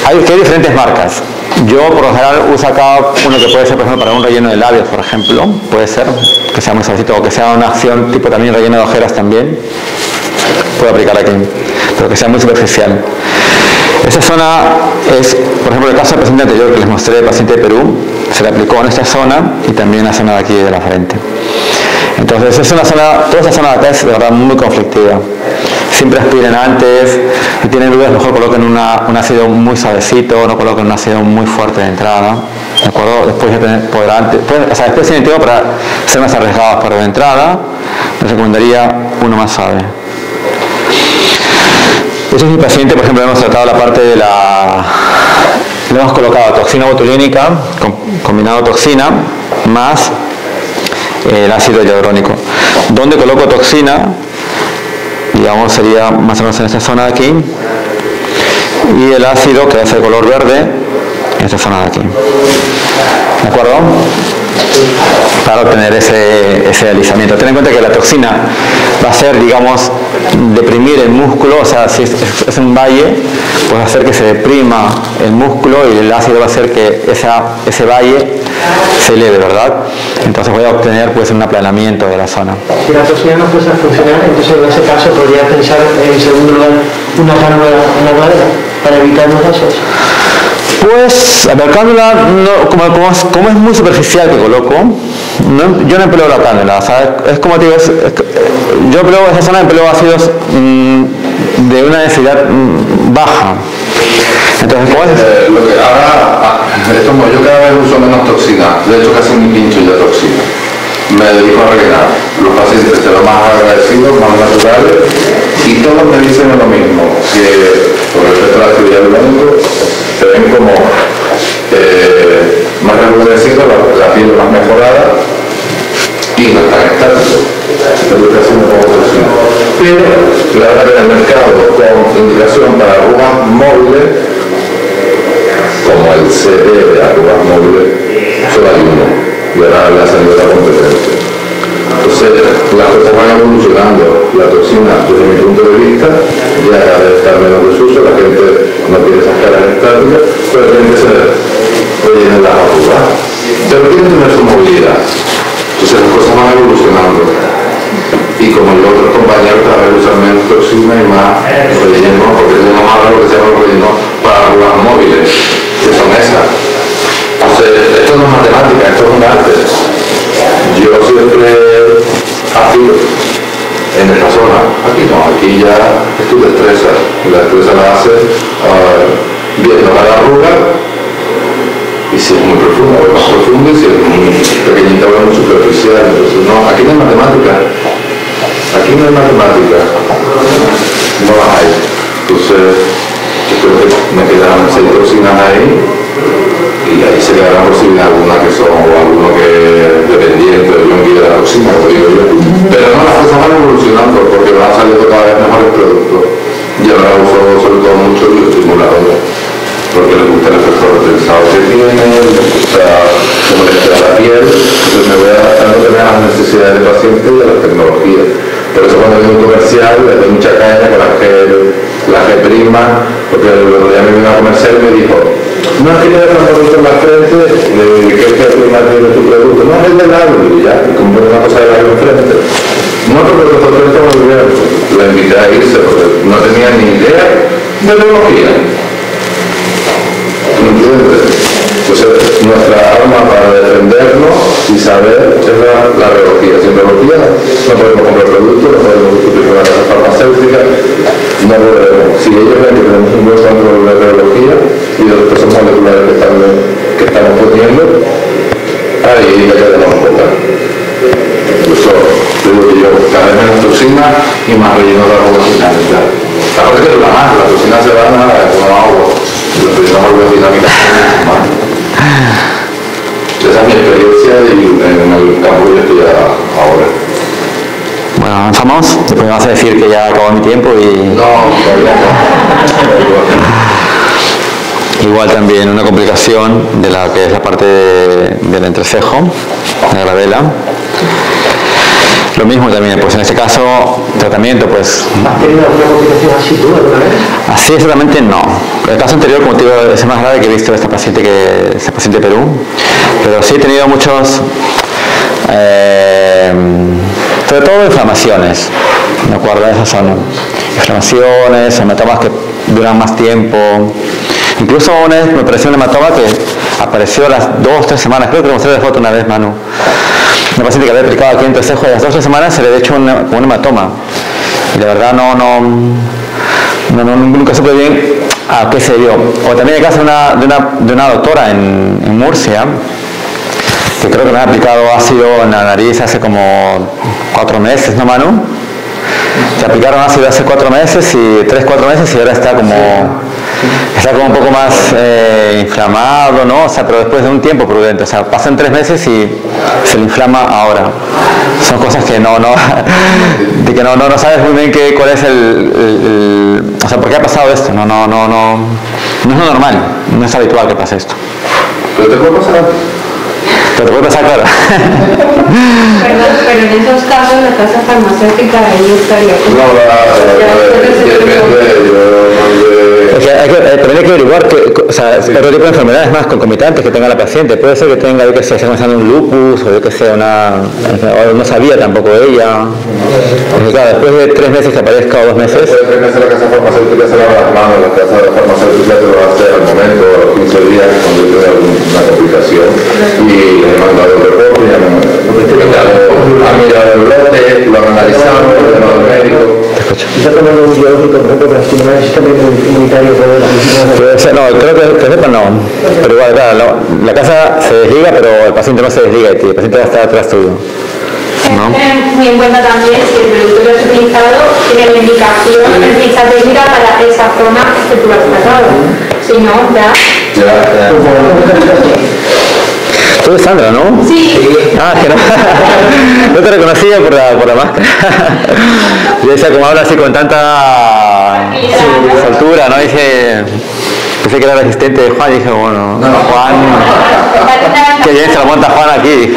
Hay diferentes marcas. Yo por lo general uso acá uno que puede ser, por ejemplo, para un relleno de labios, por ejemplo, puede ser, que sea muy suavecito, o que sea una acción tipo también relleno de ojeras también, puedo aplicar aquí, pero que sea muy superficial. Esa zona es, por ejemplo, el caso del paciente anterior que les mostré, el paciente de Perú, se le aplicó en esta zona y también en la zona de aquí de la frente. Entonces es una zona, toda esa zona de acá es de verdad muy conflictiva. Siempre aspiren antes, si tienen dudas mejor coloquen un ácido muy suavecito, no coloquen un ácido muy fuerte de entrada, ¿de acuerdo? Después después tienen tiempo para ser más arriesgados, pero de entrada les recomendaría uno más suave. Ese es mi paciente, por ejemplo, hemos tratado la parte de la... Le hemos colocado toxina botulínica, combinado toxina, más el ácido hialurónico. ¿Dónde coloco toxina? Digamos, sería más o menos en esta zona de aquí. Y el ácido, que es de color verde, en esta zona de aquí. ¿De acuerdo? Para obtener ese alisamiento. Ten en cuenta que la toxina va a ser, digamos, deprimir el músculo, o sea, si es un valle, pues hacer que se deprima el músculo y el ácido va a hacer que ese valle se eleve, ¿verdad? Entonces voy a obtener pues un aplanamiento de la zona. Si la toxina no fuese a funcionar, entonces en ese caso podría pensar en segundo lugar una cánula en la cadera para evitar los vasos. Pues, a ver, cánula, no, como es muy superficial que coloco, yo no empleo la cánula, ¿sabes? Es como te digo, yo empleo esa zona, empleo ácidos de una densidad baja. Entonces, ¿cómo es? Lo que ahora, yo cada vez uso menos toxina, de hecho casi ni pincho ya toxina. Me dedico a rellenar. Los pacientes se ven más agradecidos, más naturales, y todos me dicen lo mismo, que por el efecto de la actividad hialurónica se ven como más rejuvenecidos, la piel más mejorada y no están estáticos. Es lo que hacemos con toxina. Pero la verdad que en el mercado con indicación para arrugas móviles, como el CD de arrugas móviles, solo hay uno. Y ahora le ha salido la competencia. Entonces, las cosas van evolucionando. La toxina, desde mi punto de vista, ya cada vez está menos desuso, la gente no tiene esas caras estáticas, pero tiene que ser rellenar las arrugas. Pero tiene que tener su movilidad. Entonces, las cosas van evolucionando. Y como los otros compañeros cada vez usan menos toxina y más relleno, porque tenemos ahora lo que se llama relleno para arrugas móviles, que son esas. Entonces, esto no es matemática, esto es un arte. Yo siempre afilo en esta zona. Aquí no, aquí ya es tu destreza. La destreza la haces viendo la arruga, y si es muy profunda, o más profunda, y si es muy pequeñita o muy superficial. Entonces, no, aquí no hay matemática. Aquí no hay matemática. No las hay. Entonces, yo creo que me quedan 6 toxinas ahí. Y ahí se quedará posible alguna que son, o alguno que es dependiente de lo que de la toxina, como digo yo. Pero no, las cosas van evolucionando porque van saliendo cada vez mejores productos. Yo ahora uso sobre todo mucho los estimuladores, porque les gusta el efecto retensado que tiene, les gusta cómo les queda la piel, entonces me voy adaptando también a las necesidades del paciente y a las tecnologías. Por eso cuando veo un comercial le doy mucha caña con la G prima, porque el otro día me vino a comercial y me dijo: no es que te dejan producto en la frente, que es que el prima tiene tu producto, no es el del labio, y ya, y como pone una cosa de labio enfrente. No, porque el doctor está muy bien, la invité a irse porque no tenía ni idea de tecnología. ¿Entiendes? Entonces, nuestra arma para defendernos y saber es la reología. Sin reología no podemos comprar productos, no podemos utilizar las farmacéuticas, no podemos. Si ellos ven que tenemos un buen control de reología y de los procesos moleculares que estamos poniendo, ahí ya tenemos que contar. Eso digo que yo cada vez menos toxina y más relleno de agua finales. La cosa es que dura más, la toxina se va nada, es como agua. Lo que llamamos agua dinámica más. Esa es mi experiencia y en el campo que yo estoy ahora. Bueno, avanzamos. Después me vas a decir que ya acabó mi tiempo y... No, todavía no. Igual también una complicación de la que es la parte del entrecejo, de la vela. Lo mismo también, pues en este caso, tratamiento, pues... ¿Has tenido alguna complicación así tú alguna vez? Así exactamente no. El caso anterior, como te digo, es el más grave que he visto de esta paciente de Perú. Pero sí he tenido muchos... sobre todo inflamaciones, ¿de acuerdo? Esas son inflamaciones, hematomas que duran más tiempo. Incluso me pareció un hematoma que apareció a las 2 o 3 semanas, creo que te mostré la foto una vez, Manu. Una paciente que había aplicado aquí en entrecejo, y a las 2 o 3 semanas se le había hecho un hematoma. Y la verdad nunca supe bien a qué se dio. O también el caso de una doctora en Murcia, que creo que me ha aplicado ácido en la nariz hace como 4 meses, ¿no, Manu? Se aplicaron ácido hace 4 meses, y 3-4 meses, y ahora está como un poco más inflamado, ¿no? O sea, pero después de un tiempo prudente, o sea, pasan 3 meses y se le inflama ahora. Son cosas que no sabes muy bien cuál es o sea, ¿por qué ha pasado esto? No es lo normal, no es habitual que pase esto. ¿Pero te puede pasar? Pero te puede pasar, claro. Pero en esos casos la casa farmacéutica ahí estaría. También hay que averiguar o sea, otro tipo de enfermedades más concomitantes que tenga la paciente. Puede ser que tenga, yo que sé, comenzando un lupus, o yo que sé, o no sabía tampoco ella. Porque claro, después de 3 meses que aparezca, o 2 meses. Después de 3 meses la casa farmacéutica se lava las manos, la casa farmacéutica te lo va a hacer al momento, a los 15 días, cuando tiene alguna complicación, y le han mandado el reporte, y han mirado el brote, lo han analizado, lo han llamado al médico. Está tomando un biológico, por ejemplo, para estimular el sistema inmunitario. No, creo que sepa no. Pero igual, claro, la casa se desliga, pero el paciente no se desliga, el paciente va a estar atrás tuyo. ¿No? Tener muy en cuenta también si el producto que has utilizado tiene la indicación en ficha técnica para esa zona que tú has tratado. Si no, ya. Tú eres Sandra, ¿no? Sí. Ah, que no te reconocía por la máscara. Yo decía, como habla así con tanta soltura, ¿no? Pensé que era el asistente de Juan, y dije, bueno, Juan, que bien se lo monta Juan aquí.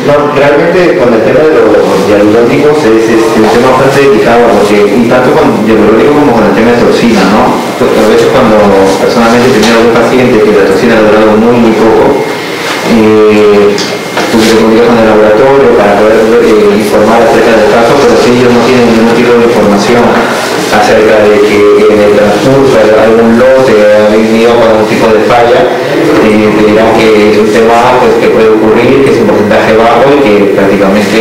No, realmente con el tema de los hialurónicos es un tema bastante delicado, porque, y tanto con hialurónico como con el tema de toxina, ¿no? Porque a veces cuando personalmente he tenido algún paciente que la toxina ha durado muy poco, tuve que comunicar con el laboratorio para poder informar acerca del caso, pero si ellos no tienen ningún tipo de información acerca de que en el transcurso de algún lote ha venido con algún tipo de falla, dirán que es un tema pues, que puede ocurrir, que es un porcentaje bajo y que prácticamente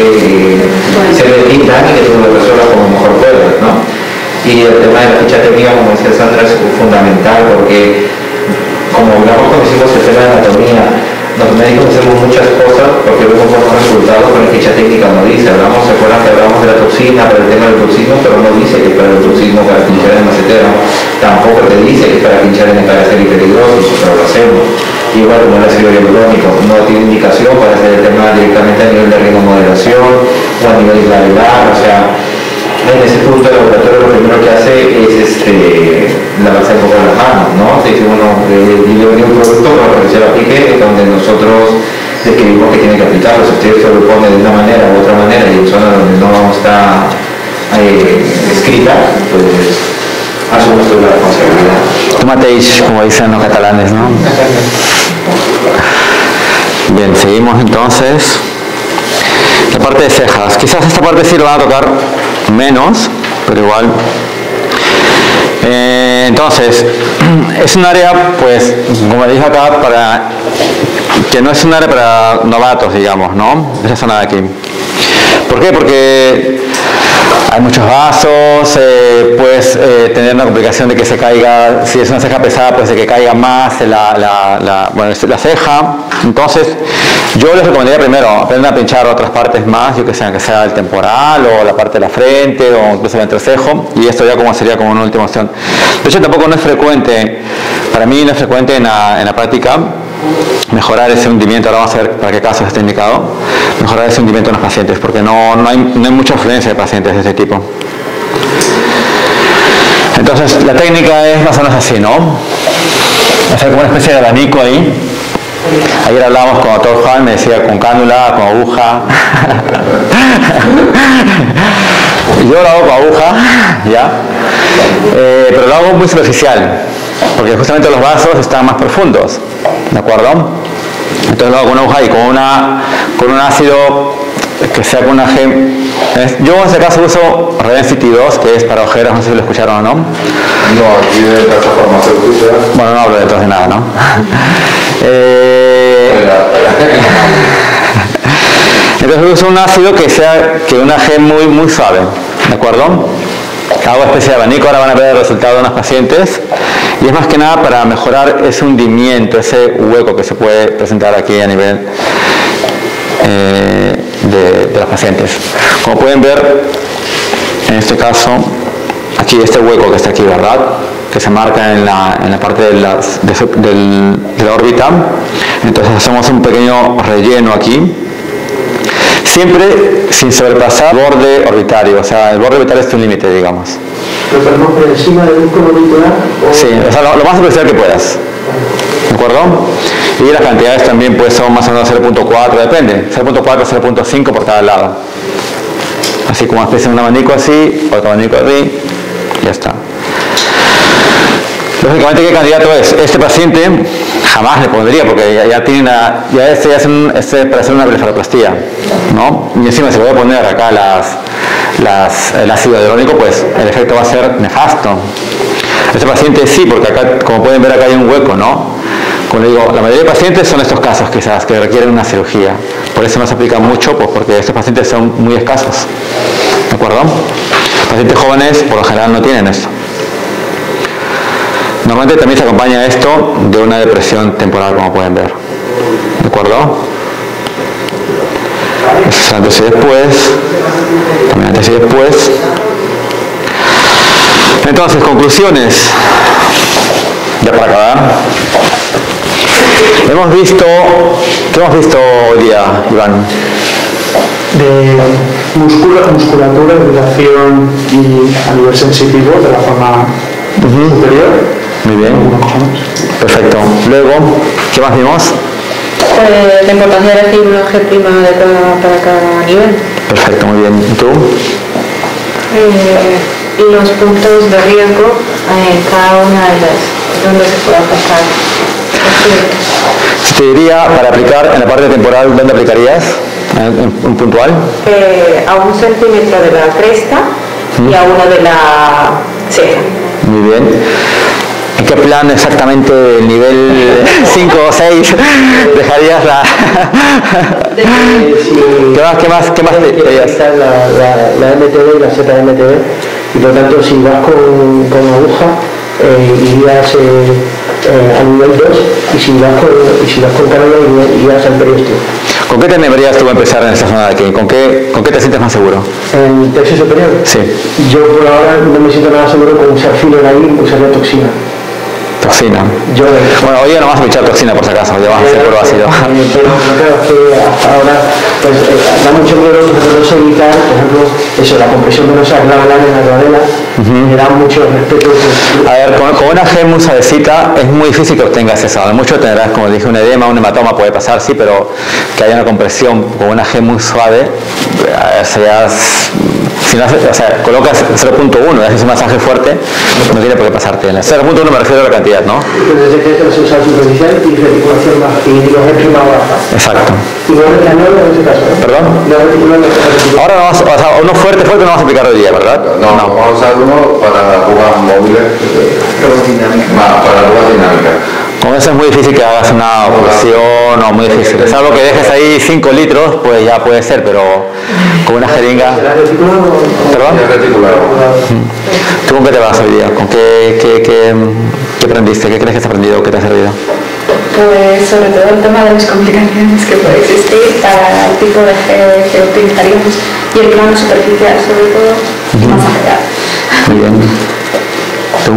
se le quitan y que tú lo resuelvas como mejor puedas, ¿no? Y el tema de la ficha técnica, como decía Sandra, es fundamental porque, como hablamos cuando hicimos el tema de anatomía, los médicos hacemos muchas cosas porque vemos buenos resultados, pero la ficha técnica no dice. ¿Se acuerdan que hablamos de la toxina, para el tema del bruxismo, pero no dice que para el bruxismo, para pinchar en macetero, tampoco te dice que para pinchar en el peligroso, pero lo hacemos. Igual como el ácido hialurónico, no tiene indicación para hacer el tema directamente a nivel de rinomodelación o a nivel de gravedad, o sea, en ese punto el laboratorio lo primero que hace es lavarse un poco las manos, ¿no? Se dice, bueno, dile un producto para que se lo aplique, donde nosotros describimos que tiene que aplicarlo. Si usted se lo pone de una manera u otra manera y en zona donde no está escrita, pues asume usted la responsabilidad. Tomateis, como dicen los catalanes, ¿no? Bien, seguimos entonces. La parte de cejas. Quizás esta parte sí lo van a tocar menos, pero igual. Entonces, es un área, pues, como dije acá, que no es un área para novatos, digamos, ¿no? Esa zona de aquí. ¿Por qué? Porque hay muchos vasos, puedes tener una complicación de que se caiga, si es una ceja pesada, pues de que caiga más la ceja. Entonces, yo les recomendaría primero aprender a pinchar otras partes más, yo que sea el temporal o la parte de la frente o incluso el entrecejo, y esto ya sería como una última opción. De hecho, tampoco no es frecuente, para mí no es frecuente en la práctica mejorar ese hundimiento. Ahora vamos a ver para qué casos está indicado mejorar ese hundimiento en los pacientes, porque no hay mucha afluencia de pacientes de ese tipo. Entonces, la técnica es más o menos así, ¿no? Hacer como una especie de abanico ahí. Ayer hablábamos con el doctor Juan, me decía con cánula, con aguja. Yo lo hago con aguja, ¿ya? Pero lo hago muy superficial, porque justamente los vasos están más profundos, ¿de acuerdo? Entonces lo hago con una aguja y con un ácido que sea con una gem. Yo en este caso uso Redensity 2, que es para ojeras, no sé si lo escucharon o no. No, aquí de casa farmacéutica. Bueno, no hablo entonces de nada, ¿no? Entonces uso un ácido que una gem muy suave, ¿de acuerdo? Hago especie de abanico, ahora van a ver el resultado de unos pacientes, y es más que nada para mejorar ese hundimiento, ese hueco que se puede presentar aquí a nivel de los pacientes. Como pueden ver, en este caso, aquí este hueco que está aquí, ¿verdad? Que se marca en la parte de la órbita. Entonces hacemos un pequeño relleno aquí, siempre sin sobrepasar el borde orbitario, o sea, el borde orbitario es un límite, digamos. ¿Lo ponemos por encima del músculo orbicular? Sí, o sea, lo más superficial que puedas. ¿De acuerdo? Y las cantidades también pues son más o menos 0.4, depende, 0.4, 0.5 por cada lado. Así como una especie de un abanico así, otro abanico así, ya está. Lógicamente, ¿qué candidato es? Este paciente jamás le pondría, porque ya tiene este para hacer una blefaroplastía, ¿no? Y encima se le voy a poner acá el ácido hialurónico, pues el efecto va a ser nefasto. Este paciente sí, porque acá, como pueden ver, acá hay un hueco, ¿no? Como digo, la mayoría de pacientes son estos casos quizás que requieren una cirugía. Por eso no se aplica mucho, pues porque estos pacientes son muy escasos. ¿De acuerdo? Los pacientes jóvenes por lo general no tienen eso. Normalmente también se acompaña esto de una depresión temporal, como pueden ver. ¿De acuerdo? Eso es antes y después. También antes y después. Entonces, conclusiones. Ya para acabar. ¿Qué hemos visto hoy día, Iván? De musculatura, irrigación y a nivel sensitivo de la zona superior. Muy bien. Perfecto. Luego, ¿qué más vimos? La importancia de elegir una G' para cada nivel. Perfecto, muy bien. ¿Y tú? Los puntos de riesgo en cada una de las donde se pueda pasar. Te diría, para aplicar en la parte temporal, ¿dónde aplicarías? ¿En puntual? A 1 centímetro de la cresta y a 1 de la ceja. Muy bien. ¿En qué plan exactamente, el nivel 5 o 6, dejarías la...? ¿Qué más dirías? La MTB y la ZMTB, y por tanto si vas con aguja irías a nivel 2, y si vas con canalla irías al periósteo. ¿Con qué te deberías tú empezar en esta zona de aquí? ¿Con qué te sientes más seguro? ¿En el tercio superior? Sí. Yo por ahora no me siento nada seguro con usar filler ahí, usaría toxina. Toxina. Bueno, hoy ya no vas a echar toxina por si acaso, ya vas a hacer puro ácido. Pero claro, que hasta ahora pues, da mucho miedo evitar, por ejemplo, eso, la compresión de los glabelares en la rodela, me da mucho respeto. A ver, con una gem suavecita es muy difícil que obtengas eso. A lo mucho tendrás, como dije, un edema, un hematoma puede pasar, sí, pero que haya una compresión con una gem muy suave, serías... Si no, o sea, colocas 0.1, haces un masaje fuerte, no tiene por qué pasarte. 0.1 me refiero a la cantidad, ¿no? Entonces, se usa superficial y reticulación baja, y los más baja. Exacto. Y no es en ese caso, ¿no? ¿Perdón? Ahora vamos, o sea, uno fuerte no vamos a aplicar hoy día, ¿verdad? No, vamos a usar uno para jugar móviles, para jugar dinámica. Con eso es muy difícil que hagas una oclusión o muy difícil. Es algo que dejes ahí 5 litros, pues ya puede ser, pero con una jeringa... ¿Perdón? ¿Tú con qué te vas hoy día? ¿Con qué aprendiste? ¿Qué crees que has aprendido? ¿Qué te ha servido? Pues sobre todo el tema de las complicaciones que puede existir para el tipo de gel que utilizaríamos y el plano superficial sobre todo, masajear. Muy bien. ¿Tú?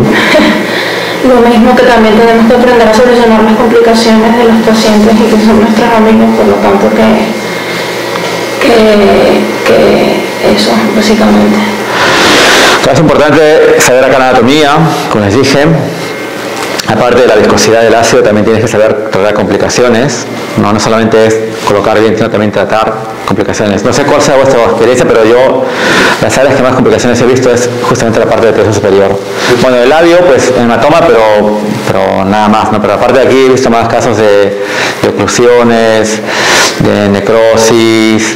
Lo mismo, que también tenemos que aprender a solucionar las complicaciones de los pacientes y que son nuestros amigos, por lo tanto que eso, básicamente. Es importante saber acá la anatomía, como les dije. Aparte de la viscosidad del ácido, también tienes que saber tratar complicaciones. No solamente es colocar bien, sino también tratar complicaciones. No sé cuál sea vuestra experiencia, pero yo, las áreas que más complicaciones he visto es justamente la parte del tercio superior. Bueno, el labio, pues hematoma, pero nada más, ¿no? Pero aparte de aquí he visto más casos de oclusiones, de necrosis.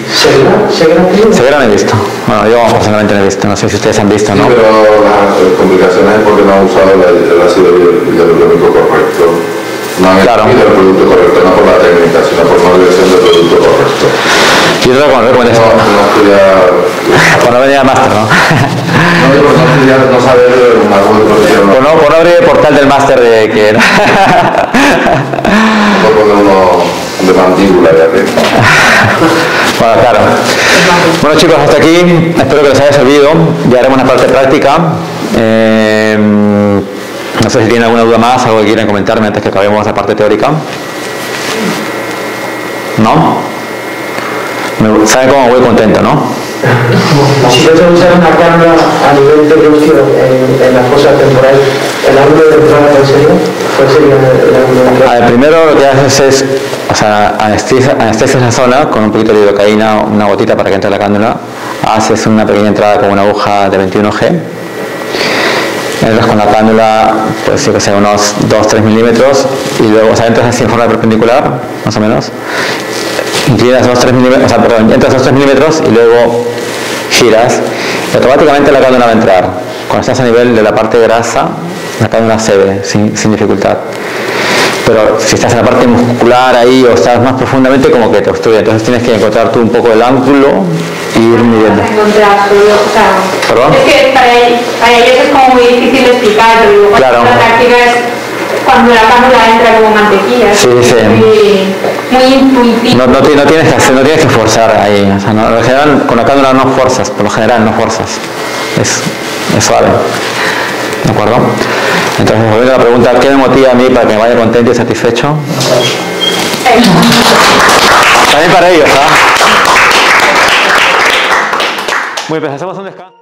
¿Segura no he visto? Bueno, yo personalmente no he visto, no sé si ustedes han visto, ¿no? Sí, pero las complicaciones es porque no han usado el ácido hialurónico correcto. No han elegido el producto correcto, no por la técnica, sino por no elección del producto correcto. Y otra cosa, cuando venía al máster, ¿no? No saber una posición. Por no abrir el portal del máster de que... No poner uno de mandíbula de arriba. Bueno, claro. Bueno, chicos, hasta aquí. Espero que les haya servido. Ya haremos una parte práctica. No sé si tienen alguna duda más, algo que quieran comentarme antes que acabemos la parte teórica. ¿No? ¿Saben cómo voy contento, no? Si yo tengo que usar una cámara a nivel de negocio en la fosa temporal, ¿el ángulo de entrada cuál sería? ¿Cuál sería el ángulo de entrada? Primero lo que haces es, anestesias la zona con un poquito de lidocaína, una gotita para que entre la cánula. Haces una pequeña entrada con una aguja de 21G. Entras con la cánula, pues yo que sé, unos 2-3 milímetros, y luego, entras así en forma perpendicular, más o menos. Inclinas 2-3 milímetros, entras 2-3 milímetros y luego giras, y automáticamente la cánula va a entrar. Cuando estás a nivel de la parte grasa, la cánula cede sin dificultad. Pero si estás en la parte muscular ahí o estás más profundamente, como que te obstruye. Entonces tienes que encontrar tú un poco el ángulo y ir midiendo. ¿Perdón? Es que para ellos es como muy difícil de explicar, pero claro. La práctica es cuando la cánula entra como mantequilla. Sí. Muy intuitivo. No tienes que forzar ahí. O sea, no, en general, con la cánula no forzas, por lo general no forzas. Es suave. ¿De acuerdo? Entonces, volviendo a la pregunta, ¿qué me motiva a mí para que me vaya contento y satisfecho? También para ellos, ¿ah? Muy bien, pues hacemos un descanso.